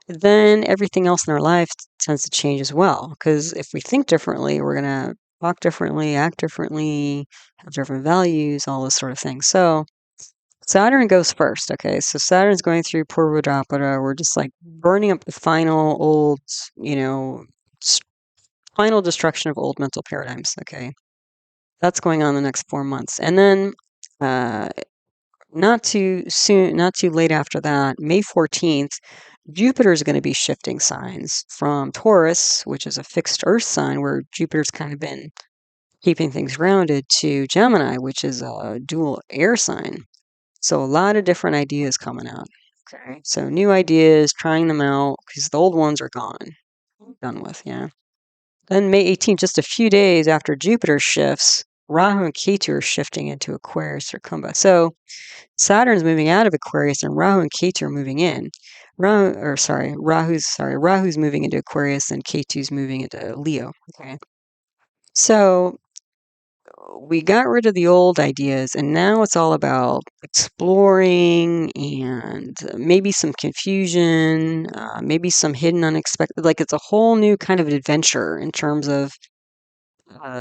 then everything else in our life tends to change as well. Because if we think differently, we're going to talk differently, act differently, have different values, all this sort of thing. So Saturn goes first. Okay. So Saturn's going through Purva Drapada. We're just like burning up the final old, final destruction of old mental paradigms. Okay. That's going on the next 4 months. And then uh, not too soon, not too late after that, May 14th, Jupiter is going to be shifting signs from Taurus, which is a fixed Earth sign where Jupiter's kind of been keeping things grounded, to Gemini, which is a dual air sign. So a lot of different ideas coming out. Okay. So new ideas, trying them out because the old ones are gone, done with. Yeah. Then May 18th, just a few days after Jupiter shifts, Rahu and Ketu are shifting into Aquarius or Kumbh. So Saturn's moving out of Aquarius and Rahu and Ketu are moving in. Rahu's moving into Aquarius and Ketu's moving into Leo. Okay. So we got rid of the old ideas and now it's all about exploring and maybe some confusion, maybe some hidden unexpected, like it's a whole new kind of adventure in terms of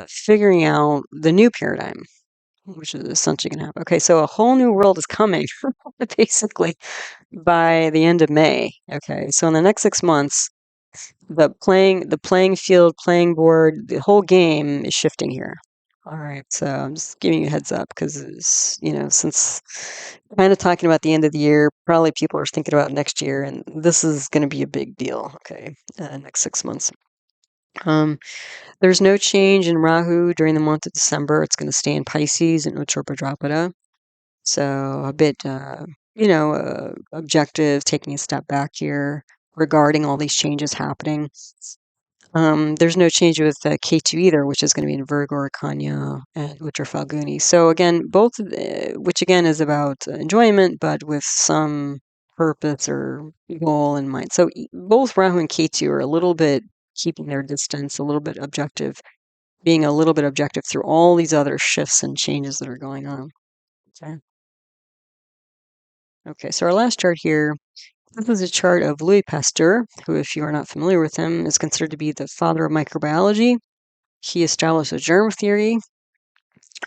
figuring out the new paradigm, which is essentially going to happen. Okay, so a whole new world is coming, basically, by the end of May. Okay, so in the next 6 months, the playing field, playing board, the whole game is shifting here. All right, so I'm just giving you a heads up because, since kind of talking about the end of the year, probably people are thinking about next year, and this is going to be a big deal. Okay, next 6 months. There's no change in Rahu during the month of December. It's going to stay in Pisces and Uttara Bhadrapada. So a bit, objective, taking a step back here regarding all these changes happening. There's no change with K2 either, which is going to be in Virgo or Kanya and Uttara Falguni. So again, both, which again is about enjoyment, but with some purpose or goal in mind. So both Rahu and K2 are a little bit keeping their distance, a little bit objective, being a little bit objective through all these other shifts and changes that are going on. Okay. Okay, so our last chart here, this is a chart of Louis Pasteur, who, if you are not familiar with him, is considered to be the father of microbiology. He established a germ theory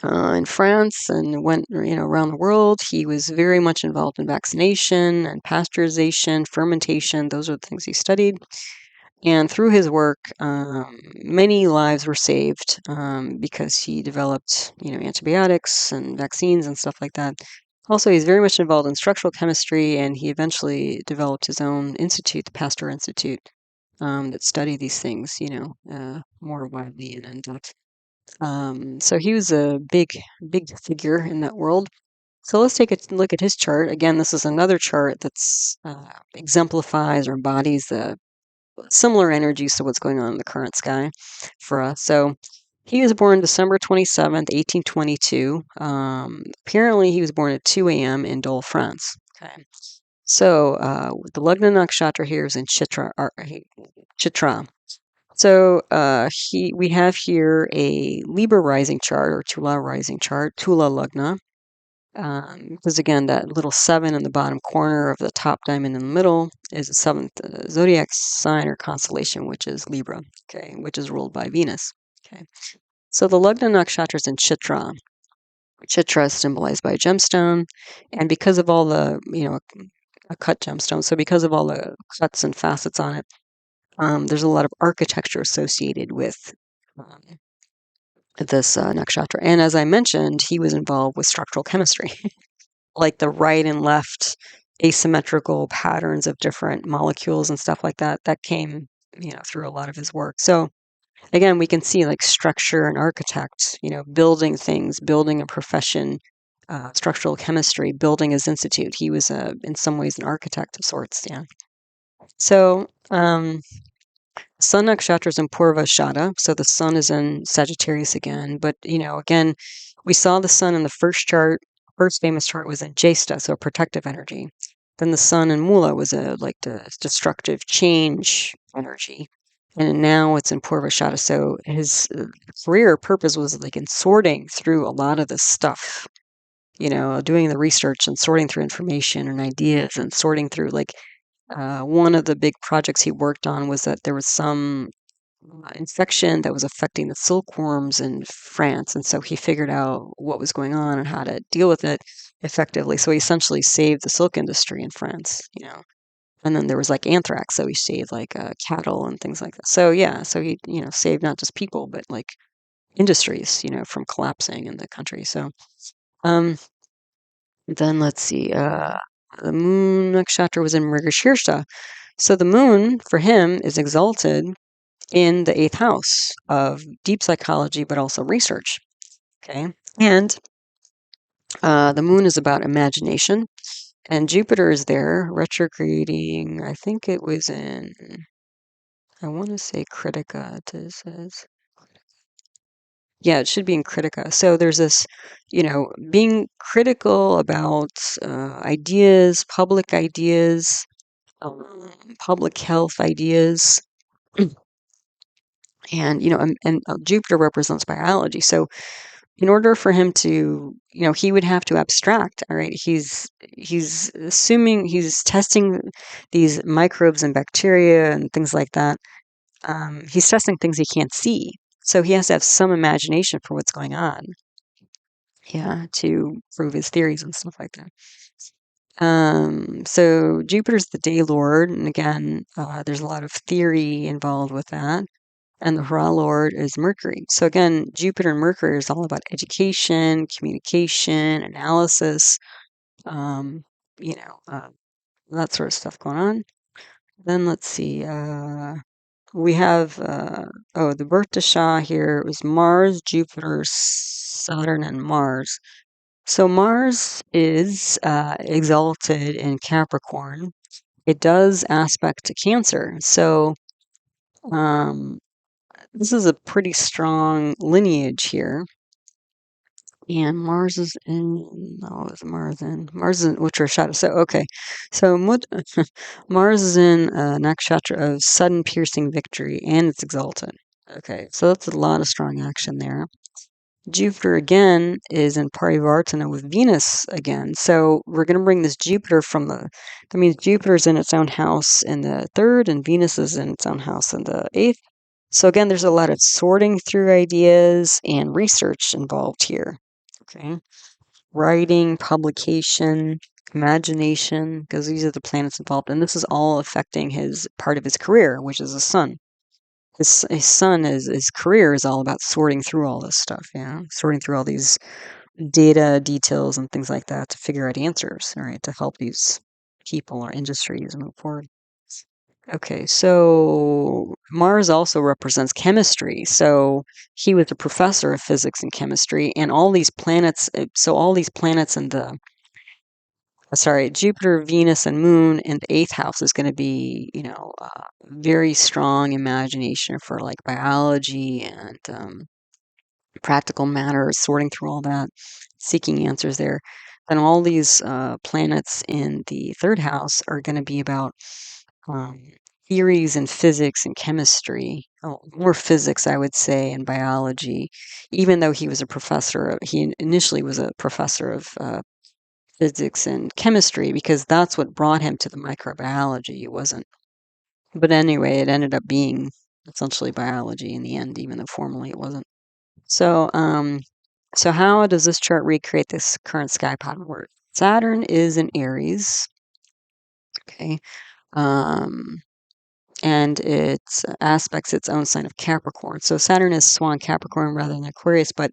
in France and went, around the world. He was very much involved in vaccination and pasteurization, fermentation. Those are the things he studied. And through his work, many lives were saved because he developed, antibiotics and vaccines and stuff like that. Also, he's very much involved in structural chemistry, and he eventually developed his own institute, the Pasteur Institute, that study these things, more widely and in depth. So he was a big figure in that world. So let's take a look at his chart. Again, this is another chart that's exemplifies or embodies the similar energies to what's going on in the current sky for us. So he was born December 27th, 1822. Apparently, he was born at 2 a.m. in Dole, France. Okay. So the Lagna nakshatra here is in Chitra. So we have here a Libra rising chart or Tula rising chart, Tula Lagna. Because again, that little 7 in the bottom corner of the top diamond in the middle is the 7th zodiac sign or constellation, which is Libra, okay, which is ruled by Venus. Okay, so the Lagna nakshatra is in Chitra. Chitra is symbolized by a gemstone, and because of all the, a cut gemstone, so because of all the cuts and facets on it, there's a lot of architecture associated with um, this nakshatra. And as I mentioned, he was involved with structural chemistry. Like the right and left asymmetrical patterns of different molecules and stuff like that came through a lot of his work. So again, we can see like structure and architect, building things, building a profession, structural chemistry, building his institute. He was in some ways an architect of sorts. Yeah. So sun nakshatra is in purvashada, so the sun is in Sagittarius again. But again, we saw the sun in the first chart. First famous chart was in Jesta, so protective energy. Then the sun in Mula was like the destructive change energy, and now it's in Purvashada. So his career purpose was like in sorting through a lot of this stuff, doing the research and sorting through information and ideas and sorting through like one of the big projects he worked on was that there was some infection that was affecting the silkworms in France. And so he figured out what was going on and how to deal with it effectively. So he essentially saved the silk industry in France. And then there was like anthrax, so he saved like cattle and things like that. So yeah, so he saved not just people but like industries, from collapsing in the country. So um, then let's see, the moon nakshatra was in Mrigashirsa. So the moon for him is exalted in the 8th house of deep psychology, but also research. Okay. And the moon is about imagination, and Jupiter is there retrograding. I think it was in, I want to say Krittika, it says. Yeah, it should be in Krittika. So there's this, being critical about ideas, public health ideas. And Jupiter represents biology, so in order for him to, he would have to abstract. All right, he's assuming he's testing these microbes and bacteria and things like that. He's testing things he can't see, so he has to have some imagination for what's going on. Yeah, to prove his theories and stuff like that. So Jupiter's the day lord, and again, there's a lot of theory involved with that. And the Hra Lord is Mercury. So again, Jupiter and Mercury is all about education, communication, analysis, um, that sort of stuff going on. Then let's see. We have the birth dasha here was Mars, Jupiter, Saturn, and Mars. So Mars is exalted in Capricorn. It does aspect to Cancer. So um, this is a pretty strong lineage here. And Mars is in, is Mars in? Mars is in Uttarashada. So, okay. So, Mars is in a nakshatra of sudden piercing victory, and it's exalted. Okay. So, that's a lot of strong action there. Jupiter again is in parivartana with Venus again. So, we're going to bring this Jupiter that means Jupiter's in its own house in the 3rd, and Venus is in its own house in the 8th. So again, there's a lot of sorting through ideas and research involved here. Okay. Writing, publication, imagination, because these are the planets involved. And this is all affecting his part of his career, which is the sun. His sun his career is all about sorting through all this stuff, sorting through all these data details and things like that to figure out answers, all right, to help these people or industries move forward. Okay, so Mars also represents chemistry. So he was a professor of physics and chemistry, and all these planets, so all these planets in the, sorry, Jupiter, Venus, and Moon in the eighth house is going to be, very strong imagination for like biology and practical matters, sorting through all that, seeking answers there. Then all these planets in the third house are going to be about um, theories in physics and chemistry, more physics, I would say, and biology. Even though he was a professor, he initially was a professor of physics and chemistry because that's what brought him to the microbiology. It wasn't, but anyway, it ended up being essentially biology in the end, even though formally it wasn't. So, so how does this chart recreate this current sky pattern work? Saturn is in Aries, okay, and it aspects its own sign of Capricorn. So Saturn is Swan Capricorn rather than Aquarius, but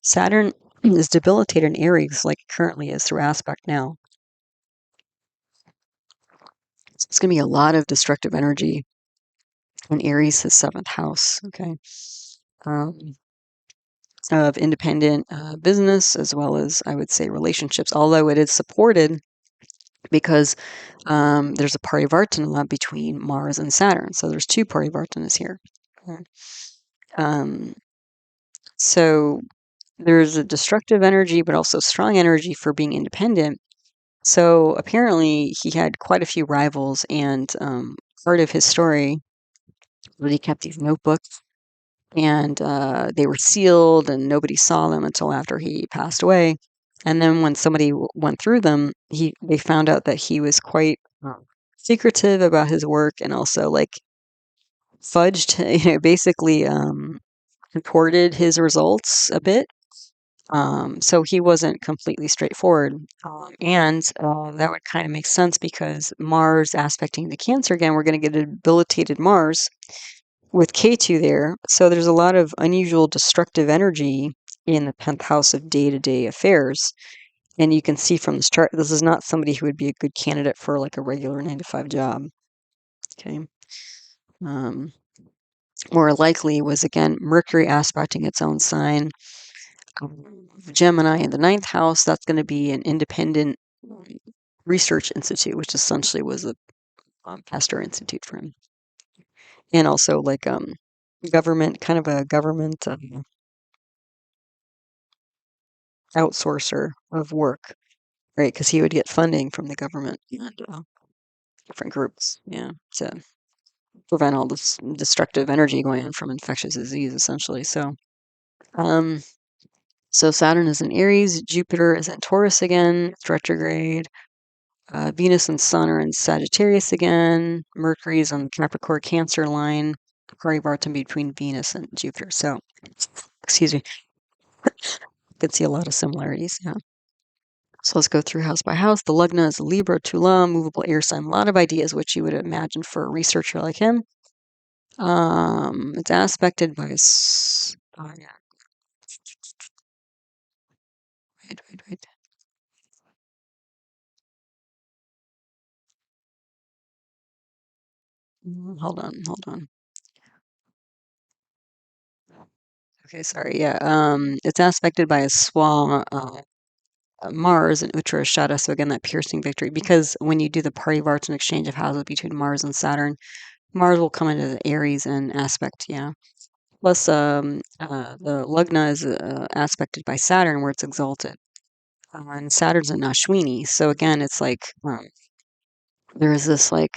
Saturn is debilitated in Aries like it currently is through aspect now. So it's going to be a lot of destructive energy in Aries, his seventh house, okay, um, of independent business as well as, I would say, relationships, although it is supported because there's a parivartana between Mars and Saturn. So there's two parivartanas here. Okay. So there's a destructive energy, but also strong energy for being independent. So apparently he had quite a few rivals, and part of his story was he kept these notebooks, and they were sealed, and nobody saw them until after he passed away. And then when somebody went through them, they found out that he was quite secretive about his work, and also like fudged, basically contorted his results a bit. So he wasn't completely straightforward. And that would kind of make sense because Mars aspecting the Cancer again, we're going to get a debilitated Mars with K2 there. So there's a lot of unusual destructive energy in the 10th house of day-to-day affairs. And you can see from this chart, this is not somebody who would be a good candidate for like a regular 9 to 5 job. Okay. More likely was again Mercury aspecting its own sign. Gemini in the 9th house, that's going to be an independent research institute, which essentially was a pastor institute for him. And also like government, kind of a government outsourcer of work, right? Because he would get funding from the government and different groups, yeah, to prevent all this destructive energy going on from infectious disease, essentially. So Saturn is in Aries, Jupiter is in Taurus again, it's retrograde. Venus and Sun are in Sagittarius again. Mercury is on the Capricorn Cancer line, parivartana between Venus and Jupiter. So, excuse me, you can see a lot of similarities. Yeah. So let's go through house by house. The Lugna is Libra, Tula, movable air sign. A lot of ideas, which you would imagine for a researcher like him. It's aspected by. Oh, yeah. Wait. Hold on. Okay, sorry. Yeah. It's aspected by a swan. Mars and Uttarashada, so again, that piercing victory. Because when you do the parivartana exchange of houses between Mars and Saturn, Mars will come into the Aries and aspect, yeah. Plus, the Lugna is aspected by Saturn, where it's exalted. And Saturn's in Ashwini, so again, it's like there is this like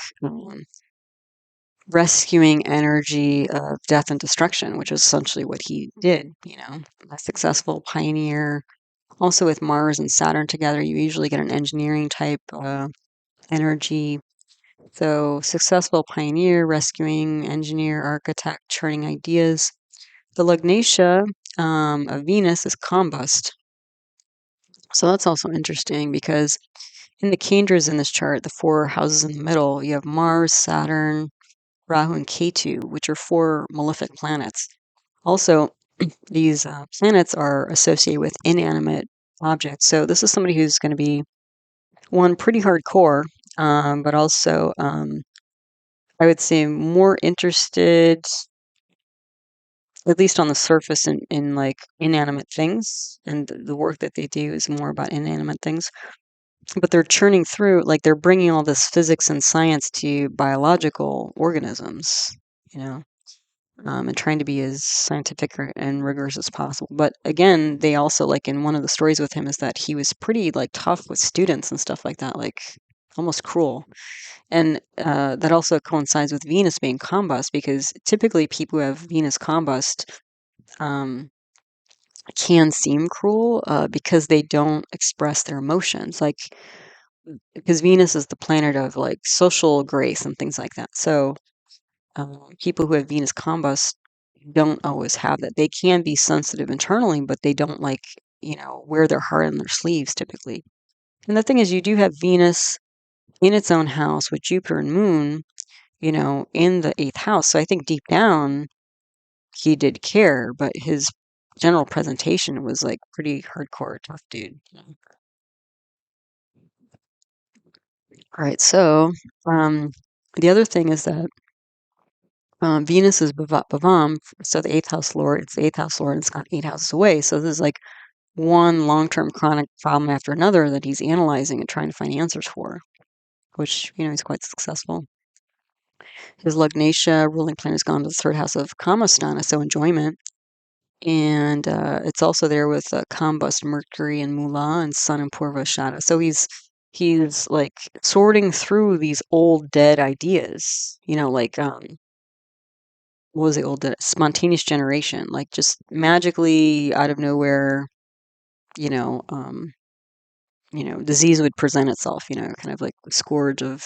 rescuing energy of death and destruction, which is essentially what he did, a successful pioneer. Also, with Mars and Saturn together, you usually get an engineering type energy. So, successful pioneer, rescuing, engineer, architect, churning ideas. The Lugnatia of Venus is combust. So, that's also interesting because in the Kendras in this chart, the 4 houses in the middle, you have Mars, Saturn, Rahu, and Ketu, which are 4 malefic planets. Also, these planets are associated with inanimate object. So this is somebody who's going to be, one, pretty hardcore, but also, I would say more interested, at least on the surface, in like inanimate things. And the work that they do is more about inanimate things. But they're churning through, like they're bringing all this physics and science to biological organisms, you know, and trying to be as scientific and rigorous as possible. But again, they also, like in one of the stories with him, is that he was pretty like tough with students and stuff like that, like almost cruel. And that also coincides with Venus being combust, because typically people who have Venus combust um, can seem cruel because they don't express their emotions. Like, because Venus is the planet of like social grace and things like that. So people who have Venus combust don't always have that. They can be sensitive internally, but they don't, like, wear their heart on their sleeves typically. And the thing is, you do have Venus in its own house with Jupiter and Moon, in the eighth house. So I think deep down he did care, but his general presentation was like pretty hardcore, tough dude. All right, so the other thing is that Venus is bhavam, so the eighth house lord. It's the eighth house lord. It's got 8 houses away. So this is like one long-term chronic problem after another that he's analyzing and trying to find answers for, which he's quite successful. His Lugnatia ruling planet has gone to the third house of Kamastana, so enjoyment. And it's also there with combust Mercury and Mula and Sun and Purvashada. So he's like sorting through these old dead ideas, like what was the old dead? Spontaneous generation, like just magically out of nowhere, you know, um, disease would present itself, kind of like the scourge of,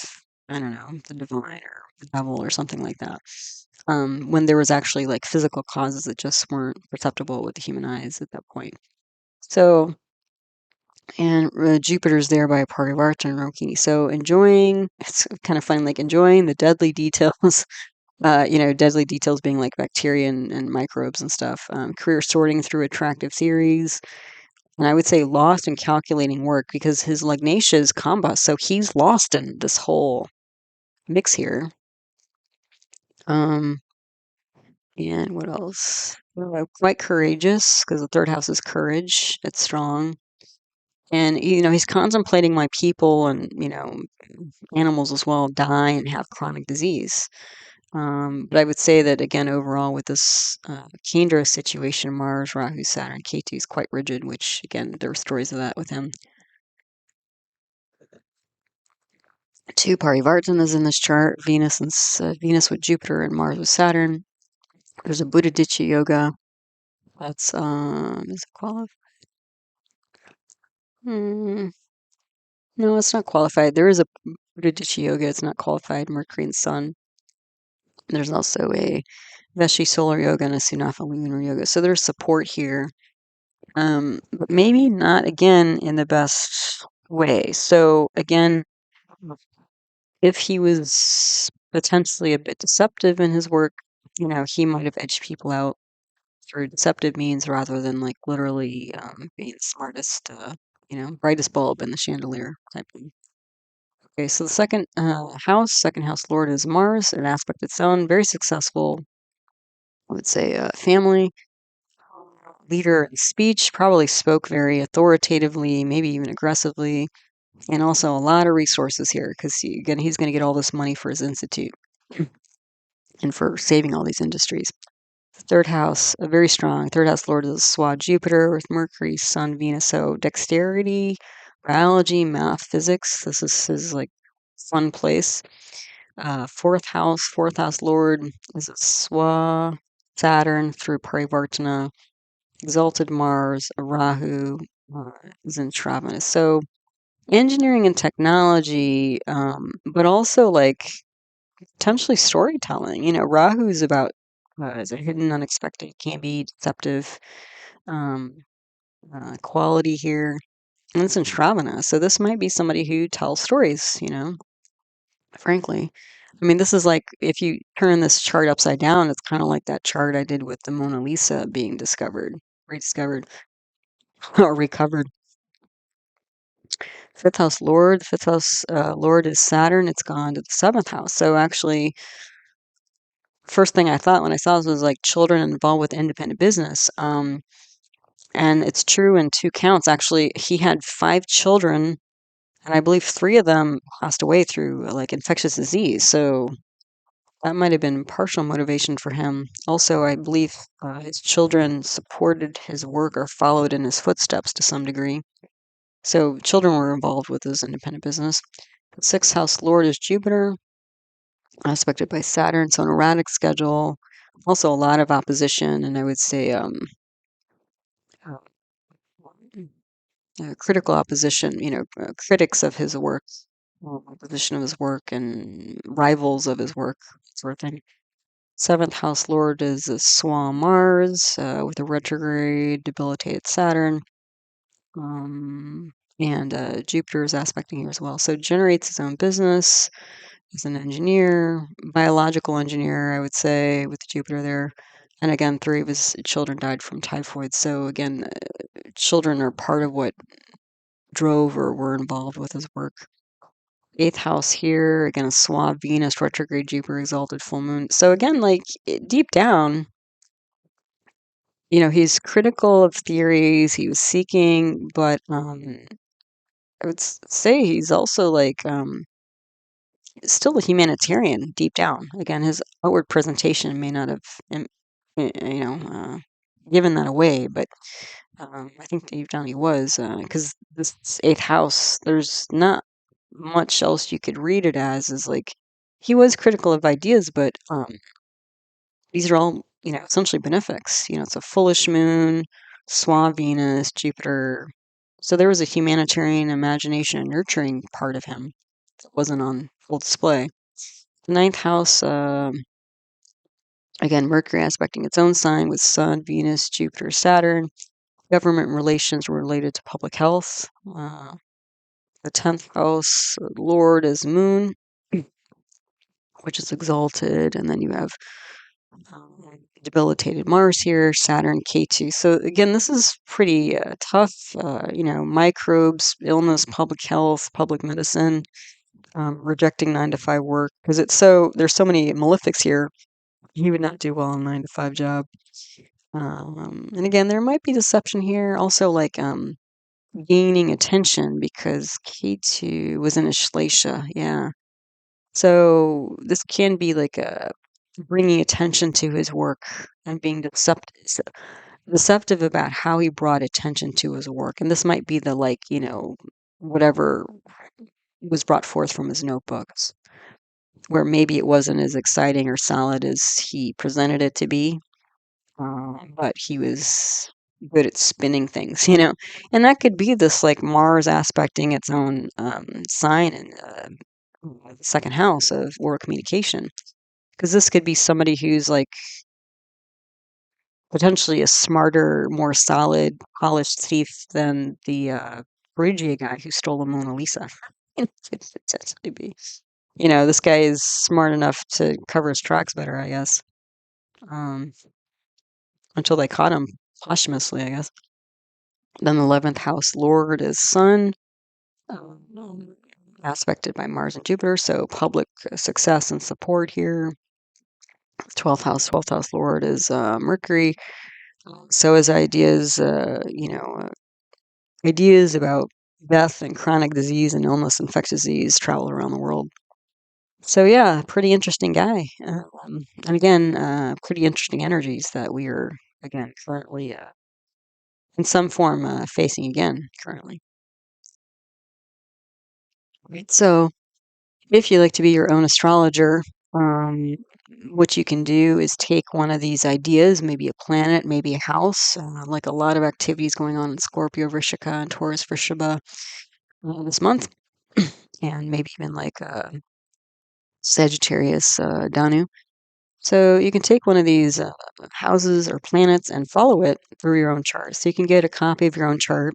I don't know, the divine or the devil or something like that. When there was actually like physical causes that just weren't perceptible with the human eyes at that point. So, and Jupiter's there by parivartana and Rohini. So enjoying, it's kind of fun, like enjoying the deadly details. Deadly details being like bacteria and microbes and stuff. Career sorting through attractive theories. And I would say lost in calculating work, because his Lugnatia is combust, so he's lost in this whole mix here. Um, and what else? Quite courageous, because the third house is courage. It's strong. And, he's contemplating why people and, animals as well die and have chronic disease. But I would say that, again, overall, with this Kendra situation, Mars, Rahu, Saturn, Ketu is quite rigid, which, again, there are stories of that with him. Two parivartanas in this chart: Venus and Venus with Jupiter and Mars with Saturn. There's a budhaditya yoga. That's is it qualified? No, it's not qualified. There is a budhaditya yoga. It's not qualified. Mercury and Sun. There's also a Veshi solar yoga and a Sunafa lunar yoga. So there's support here, but maybe not, again, in the best way. So again, if he was potentially a bit deceptive in his work, he might have edged people out through deceptive means rather than like literally being the smartest, brightest bulb in the chandelier type thing. Okay, so the second house lord is Mars, an aspect its own, very successful, I would say, family leader in speech, probably spoke very authoritatively, maybe even aggressively, and also a lot of resources here, because again, he's going to get all this money for his institute and for saving all these industries. Third house, a very strong third house lord is Swad Jupiter with Mercury, Sun, Venus. So dexterity, biology, math, physics. This is his like fun place. Fourth house lord is Swa, Saturn through Parivartana, exalted Mars, Rahu is in Shravana. So engineering and technology, but also like potentially storytelling. Rahu is about is a hidden, unexpected, can be deceptive um, quality here. And it's in Shravana, so this might be somebody who tells stories, frankly. I mean, this is like, if you turn this chart upside down, it's kind of like that chart I did with the Mona Lisa being rediscovered, or recovered. Fifth house lord. Fifth house lord is Saturn. It's gone to the seventh house. So actually, first thing I thought when I saw this was like children involved with independent business. And it's true in two counts. Actually, he had five children, and I believe three of them passed away through like infectious disease. So that might have been partial motivation for him. Also, I believe his children supported his work or followed in his footsteps to some degree. So children were involved with his independent business. The sixth house lord is Jupiter, aspected by Saturn, so an erratic schedule. Also, a lot of opposition, and I would say uh, critical opposition. Critics of his work, opposition of his work, and rivals of his work, sort of thing. Seventh house lord is a Swa Mars with a retrograde, debilitated Saturn. And Jupiter is aspecting here as well. So generates his own business as an engineer, biological engineer, I would say, with Jupiter there. And again, three of his children died from typhoid. So again, children are part of what drove or were involved with his work. Eighth house here, again, a Swa Venus, retrograde Jupiter, exalted full moon. So again, like deep down, he's critical of theories he was seeking, but I would say he's also like still a humanitarian deep down. Again, his outward presentation may not have, um, given that away, but I think deep down he was, because this eighth house, there's not much else you could read it as. Is like he was critical of ideas, but these are all essentially benefics. It's a fullish moon, Swa Venus, Jupiter. So there was a humanitarian imagination and nurturing part of him that wasn't on full display. The ninth house, again, Mercury aspecting its own sign with Sun, Venus, Jupiter, Saturn. Government relations related to public health. The 10th house, Lord is Moon, which is exalted. And then you have debilitated Mars here, Saturn, K2. So again, this is pretty tough. Microbes, illness, public health, public medicine, rejecting 9 to 5 work because there's so many malefics here. He would not do well in a 9 to 5 job. And again, there might be deception here. Also, like gaining attention because K2 was in Ashleisha. Yeah. So this can be like a bringing attention to his work and being deceptive about how he brought attention to his work. And this might be the whatever was brought forth from his notebooks, where maybe it wasn't as exciting or solid as he presented it to be, but he was good at spinning things, and that could be this like Mars aspecting its own sign in the second house of oral communication, because this could be somebody who's like potentially a smarter, more solid, polished thief than the Phrygia guy who stole the Mona Lisa. Could potentially be. This guy is smart enough to cover his tracks better, I guess. Um, until they caught him posthumously, I guess. Then the 11th house lord is Sun, aspected by Mars and Jupiter, so public success and support here. 12th house lord is Mercury. So his ideas about death and chronic disease and illness, infectious disease travel around the world. So yeah, pretty interesting guy. And again, pretty interesting energies that we are, again, currently in some form facing again currently. Right. So if you like to be your own astrologer, what you can do is take one of these ideas, maybe a planet, maybe a house, like a lot of activities going on in Scorpio, Vrishika, and Taurus, Vrishabha this month, and maybe even like Sagittarius, Danu. So you can take one of these houses or planets and follow it through your own chart. So you can get a copy of your own chart,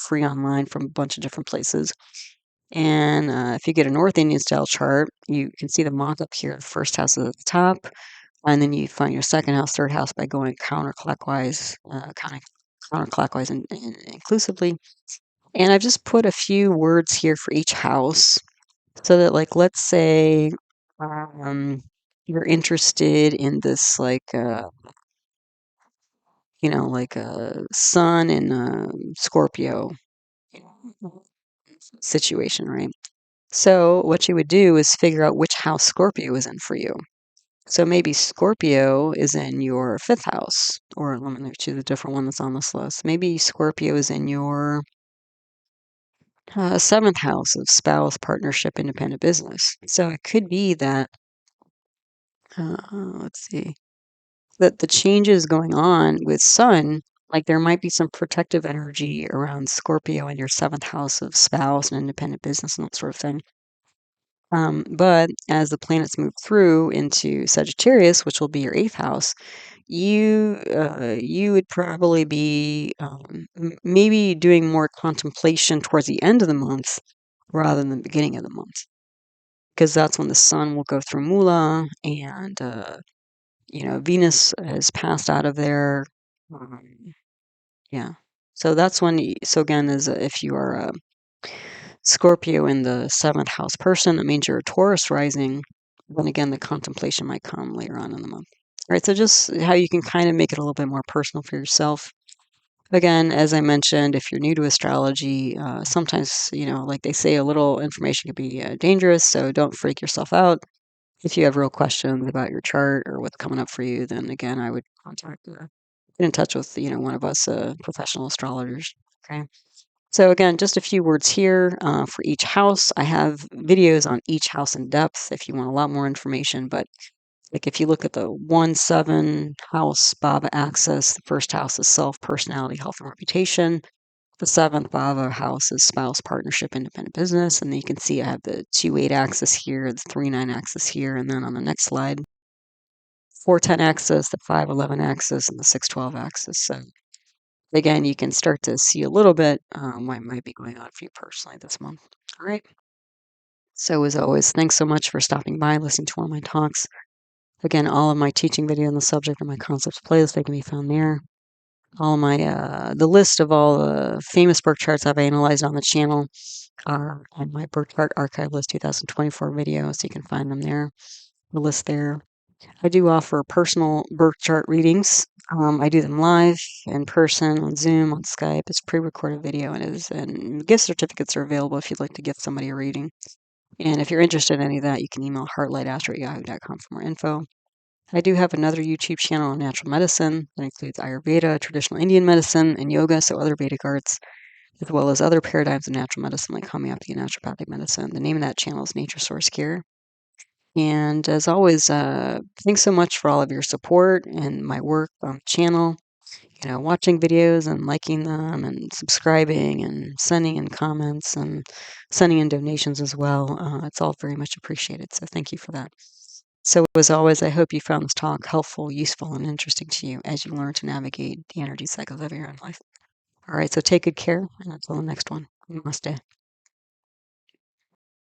free online from a bunch of different places. And if you get a North Indian style chart, you can see the mock-up here. The first house is at the top, and then you find your second house, third house by going counterclockwise and inclusively. And I've just put a few words here for each house so that, like, let's say um, you're interested in this, like, like a sun in Scorpio situation, right? So what you would do is figure out which house Scorpio is in for you. So maybe Scorpio is in your fifth house, or let me choose a different one that's on this list. Maybe Scorpio is in your seventh house of spouse, partnership, independent business. So it could be that, let's see, that the changes going on with Sun, like there might be some protective energy around Scorpio in your seventh house of spouse and independent business and that sort of thing. But as the planets move through into Sagittarius, which will be your eighth house, you would probably be maybe doing more contemplation towards the end of the month rather than the beginning of the month, because that's when the sun will go through Mula and Venus has passed out of there. Um, yeah, so that's when. So again, is if you are a Scorpio in the seventh house person, that means you're a Taurus rising. Then again, the contemplation might come later on in the month. All right, so just how you can kind of make it a little bit more personal for yourself. Again, as I mentioned, if you're new to astrology, sometimes, like they say, a little information can be dangerous, so don't freak yourself out. If you have real questions about your chart or what's coming up for you, then again, I would get in touch with, one of us professional astrologers. Okay. So again, just a few words here for each house. I have videos on each house in depth if you want a lot more information, but like if you look at the 1-7 house bhava axis, the first house is self, personality, health, and reputation. The seventh bhava house is spouse, partnership, independent business. And then you can see I have the 2-8 axis here, the 3-9 axis here, and then on the next slide, 4-10 axis, the 5-11 axis, and the 6-12 axis. So again, you can start to see a little bit what might be going on for you personally this month. All right. So as always, thanks so much for stopping by, listening to one of my talks. Again, all of my teaching video on the subject of my concepts playlist, they can be found there. All my the list of all the famous birth charts I've analyzed on the channel are on my birth chart archive list 2024 video, so you can find them there. The list there. I do offer personal birth chart readings. I do them live, in person, on Zoom, on Skype. It's pre-recorded video and gift certificates are available if you'd like to gift somebody a reading. And if you're interested in any of that, you can email heartlightastro@yahoo.com for more info. I do have another YouTube channel on natural medicine that includes Ayurveda, traditional Indian medicine, and yoga, so other Vedic arts, as well as other paradigms of natural medicine like homeopathy and naturopathic medicine. The name of that channel is Nature Source Care. And as always, thanks so much for all of your support and my work on the channel. Watching videos and liking them and subscribing and sending in comments and sending in donations as well. It's all very much appreciated. So thank you for that. So as always, I hope you found this talk helpful, useful, and interesting to you as you learn to navigate the energy cycles of your own life. All right, so take good care, and until the next one, namaste.